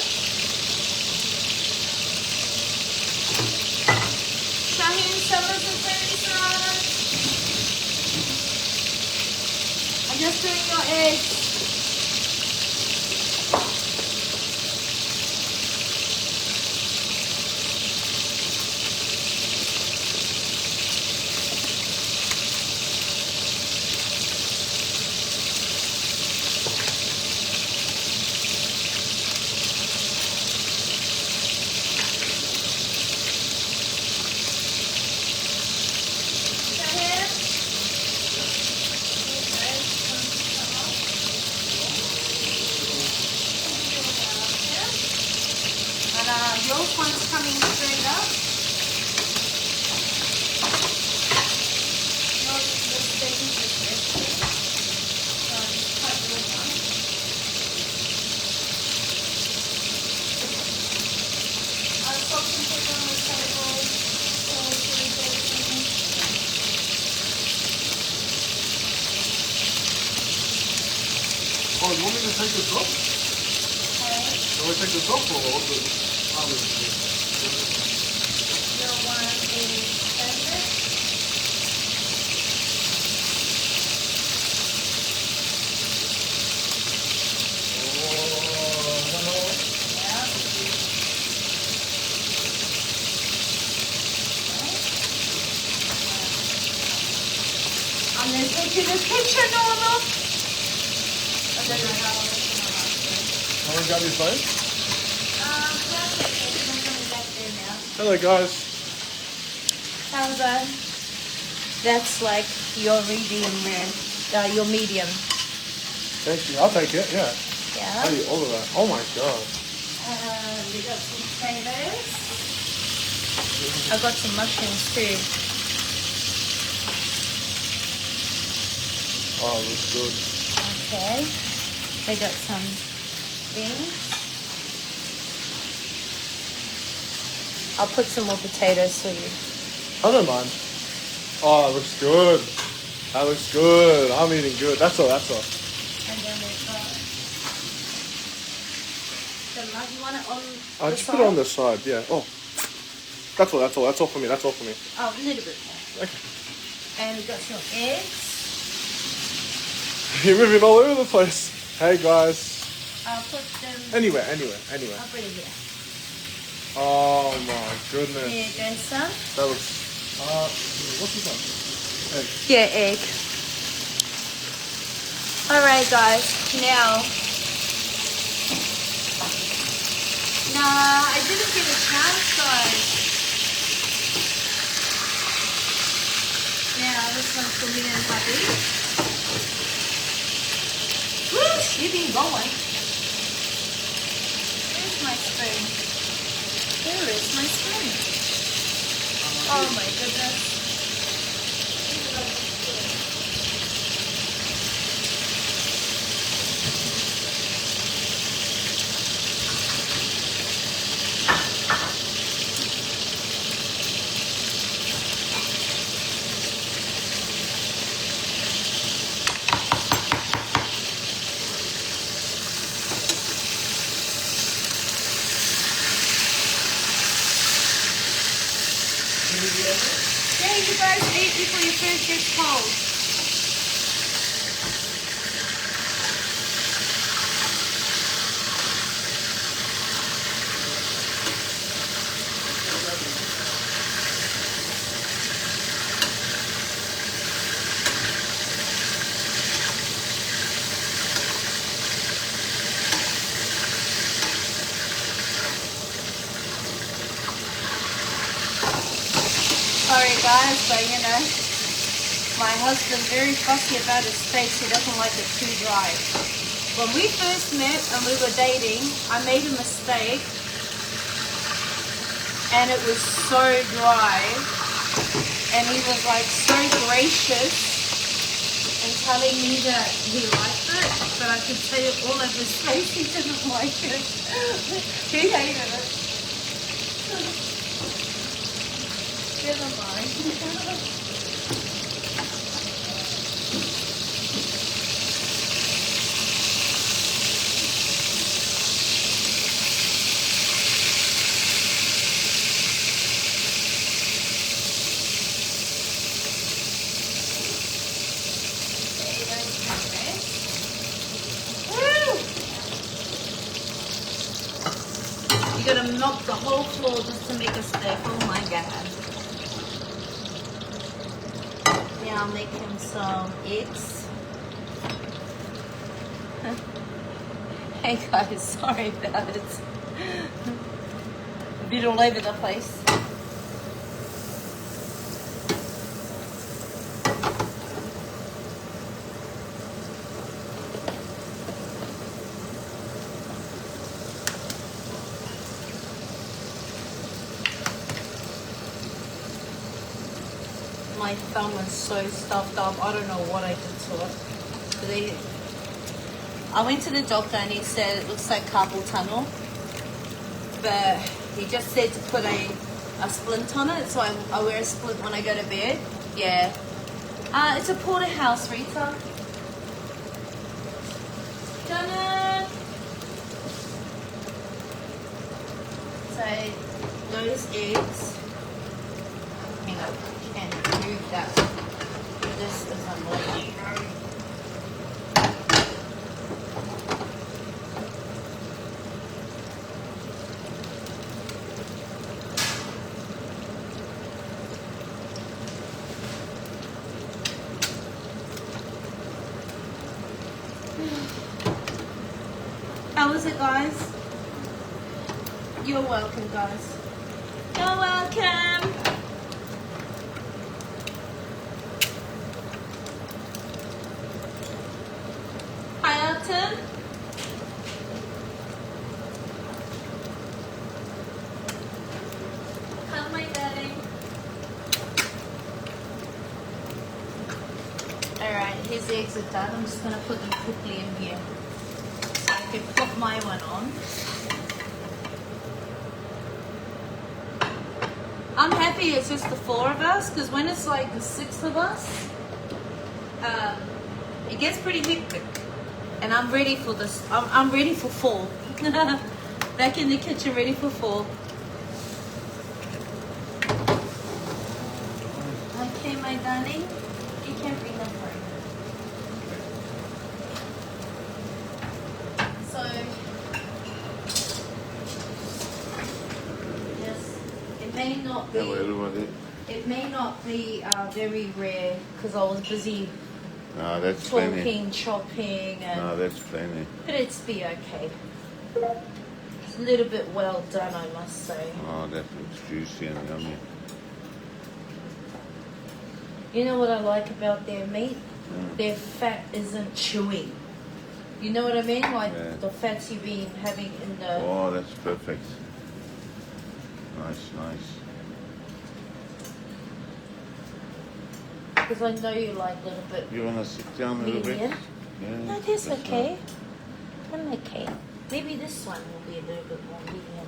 Cheyenne, Summers, and Fraser. I'm just doing your eggs. Yours one's coming straight up. Yours is the steady business. So I'll just cut your one. I'll stop and put it on the table. Oh, you want me to take this off? Okay. Shall I take this off or what? Your one is perfect. I'm going to take you to the kitchen, Norma. I don't know how long it's going to last. Someone got your phone? That's okay, because I'm coming back there now. Hello guys. How's that? That's like your medium rare, your medium. Thank you. I'll take it, yeah. Yeah. I'll eat all of that. Oh my god. We got some potatoes. I got some mushrooms too. Oh, looks good. Okay. We got some beans. I'll put some more potatoes for you. I don't mind. Oh, that looks good. That looks good. I'm eating good. That's all, that's all. And then we've got the mug. You want it on I'll the just side? put it on the side, yeah. Oh. That's all, that's all. That's all for me. That's all for me. Oh, a little bit more. Okay. And we've got some eggs. You're moving all over the place. Hey guys. I'll put them... Anywhere. I'll put it here. Oh my goodness. There you go, son. That looks... what's this one? Egg. Yeah, egg. Alright guys, now I didn't get a chance guys. Now this one's for me and hubby. Woo, you've been going. Where's my spoon? Where is my spoon? Oh my goodness. Yeah, you guys eat before your food gets cold. Sorry guys, but you know, my husband's very fussy about his steaks. He doesn't like it too dry. When we first met and we were dating, I made a mistake and it was so dry, and he was like so gracious in telling me that he liked it, but I could tell all of his face he didn't like it. He hated it. Never mind. You gotta mop the whole floor just to make a stick. Oh my god. Yeah, I'll make him some eggs. Hey guys, sorry about it. A bit all over the place. My thumb is so stuffed up. I don't know what I did to it. I went to the doctor and he said it looks like carpal tunnel. But he just said to put a splint on it. So I wear a splint when I go to bed. Yeah. It's a porterhouse, Rita. Done. So those eggs. Hang on. And move that. This doesn't like. How was it, guys? You're welcome, guys. You're welcome. Hi, Elton. How my darling? Alright, his eggs are done. I'm just going to put them quickly in here. So I can put my one on. I'm happy it's just the 4 of us, because when it's like the 6 of us, it gets pretty hectic. And I'm ready for this. I'm ready for fall. Back in the kitchen, ready for fall. Okay, my darling. You can bring them home. So, yes, it may not be. Hello, everybody. It may not be very rare because I was busy No, that's talking, plenty. chopping, and No, that's plenty. but it's be okay. It's a little bit well done, I must say. Oh, that looks juicy and yummy. You know what I like about their meat? Mm. Their fat isn't chewy. You know what I mean? Like Yeah. the fats you've been having in the... Oh, that's perfect. Nice, nice. Because I know you like a little bit You want to sit down a little bit? medium. Yeah. No, that's that's okay. I'm okay. Maybe this one will be a little bit more medium.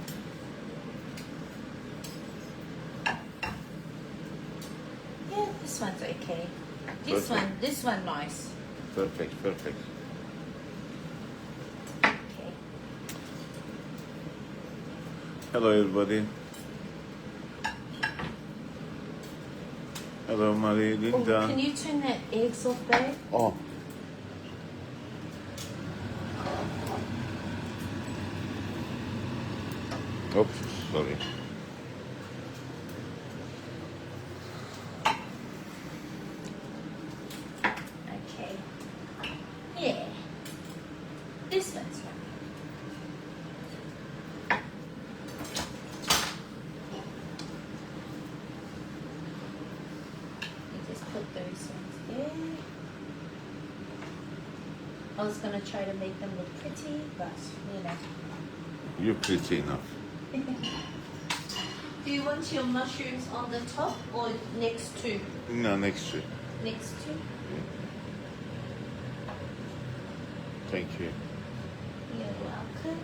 Yeah, this one's okay. This one nice. Perfect, perfect. Okay. Hello, everybody. Hello, Marie, Oh, Linda. can you turn that eggs off, babe? Oh. Oops, sorry. Okay. Yeah. This one's right. You just put those ones there. I was going to try to make them look pretty, but, you know. You're pretty enough. Do you want your mushrooms on the top or next to? No, next to. Next to? Thank you. You're welcome.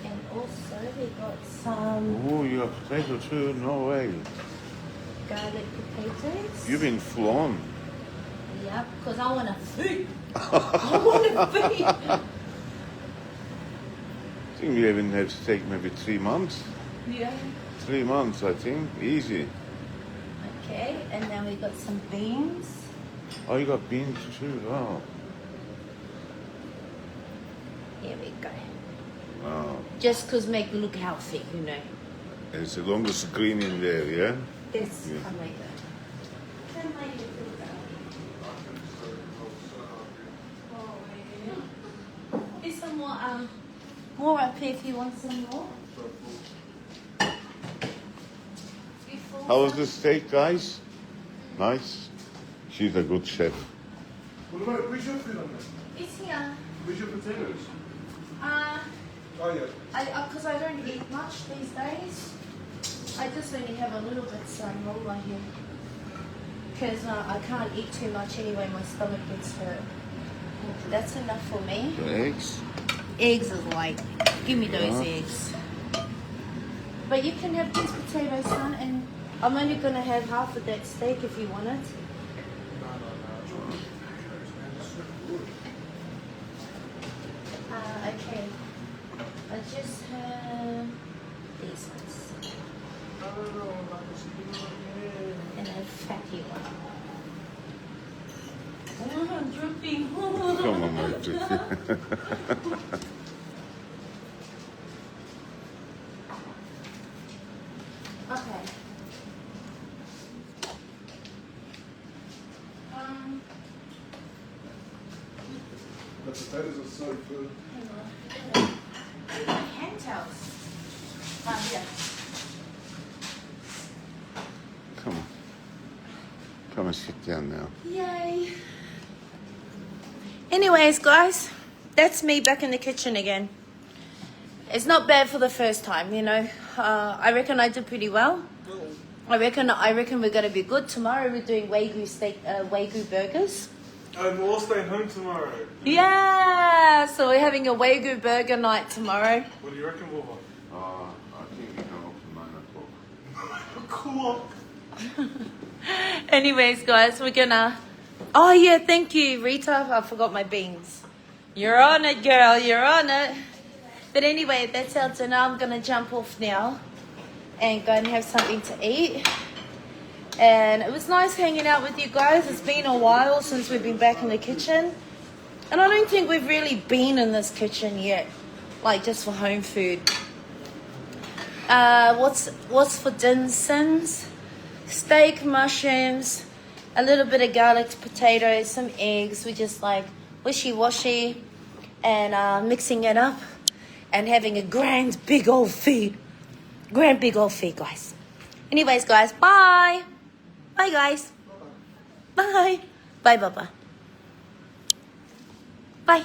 And also we got some Oh, you have potato too? No way. garlic potatoes. You've been full on. Yep, because I want to food. I want to feed. I think we even have to take maybe 3 months. Yeah. 3 months, I think. Easy. Okay, and then we got some beans. Oh, you got beans too. Wow. Here we go. Wow. Just because make it look healthy, you know. It's the longest green in there, yeah? This, Yeah. oh my God. Can I do that? There's some more up here if you want some more. How was the steak, guys? Nice. She's a good chef. What about, where's your food on there? It's here. Where's your potatoes? Oh, yeah. Because I don't eat much these days. I just only have a little bit some roll here. Because I can't eat too much anyway, my stomach gets hurt. That's enough for me. The eggs. Eggs is like, give me those eggs. But you can have these potatoes, son, and I'm only going to have half of that steak if you want it. Okay. I just have these ones. And a fatty one. Oh, I'm dripping. Come on, mate. Okay. The potatoes are so good. Hang on. My hand towels. Yeah. Come on. Come and sit down now. Yay. Anyways, guys, that's me back in the kitchen again. It's not bad for the first time, you know. I reckon I did pretty well. I reckon we're gonna be good. Tomorrow we're doing Wagyu steak, Wagyu burgers. And we're all staying home tomorrow. Yeah, so we're having a Wagyu burger night tomorrow. What do you reckon, Wolver? I think we can open 9 o'clock. Cool. Anyways, guys, we're gonna. Oh yeah, thank you, Rita. I forgot my beans. You're on it, girl. You're on it. But anyway, that's our dinner. I'm gonna jump off now and go and have something to eat. And it was nice hanging out with you guys. It's been a while since we've been back in the kitchen. And I don't think we've really been in this kitchen yet. Like just for home food. What's for dinner, sins? Steak, mushrooms, a little bit of garlic potatoes, some eggs. We just like wishy-washy and mixing it up and having a grand big old feed. Grand big old feed, guys. Anyways, guys, bye. Bye, guys. Bye. Bye, Baba. Bye.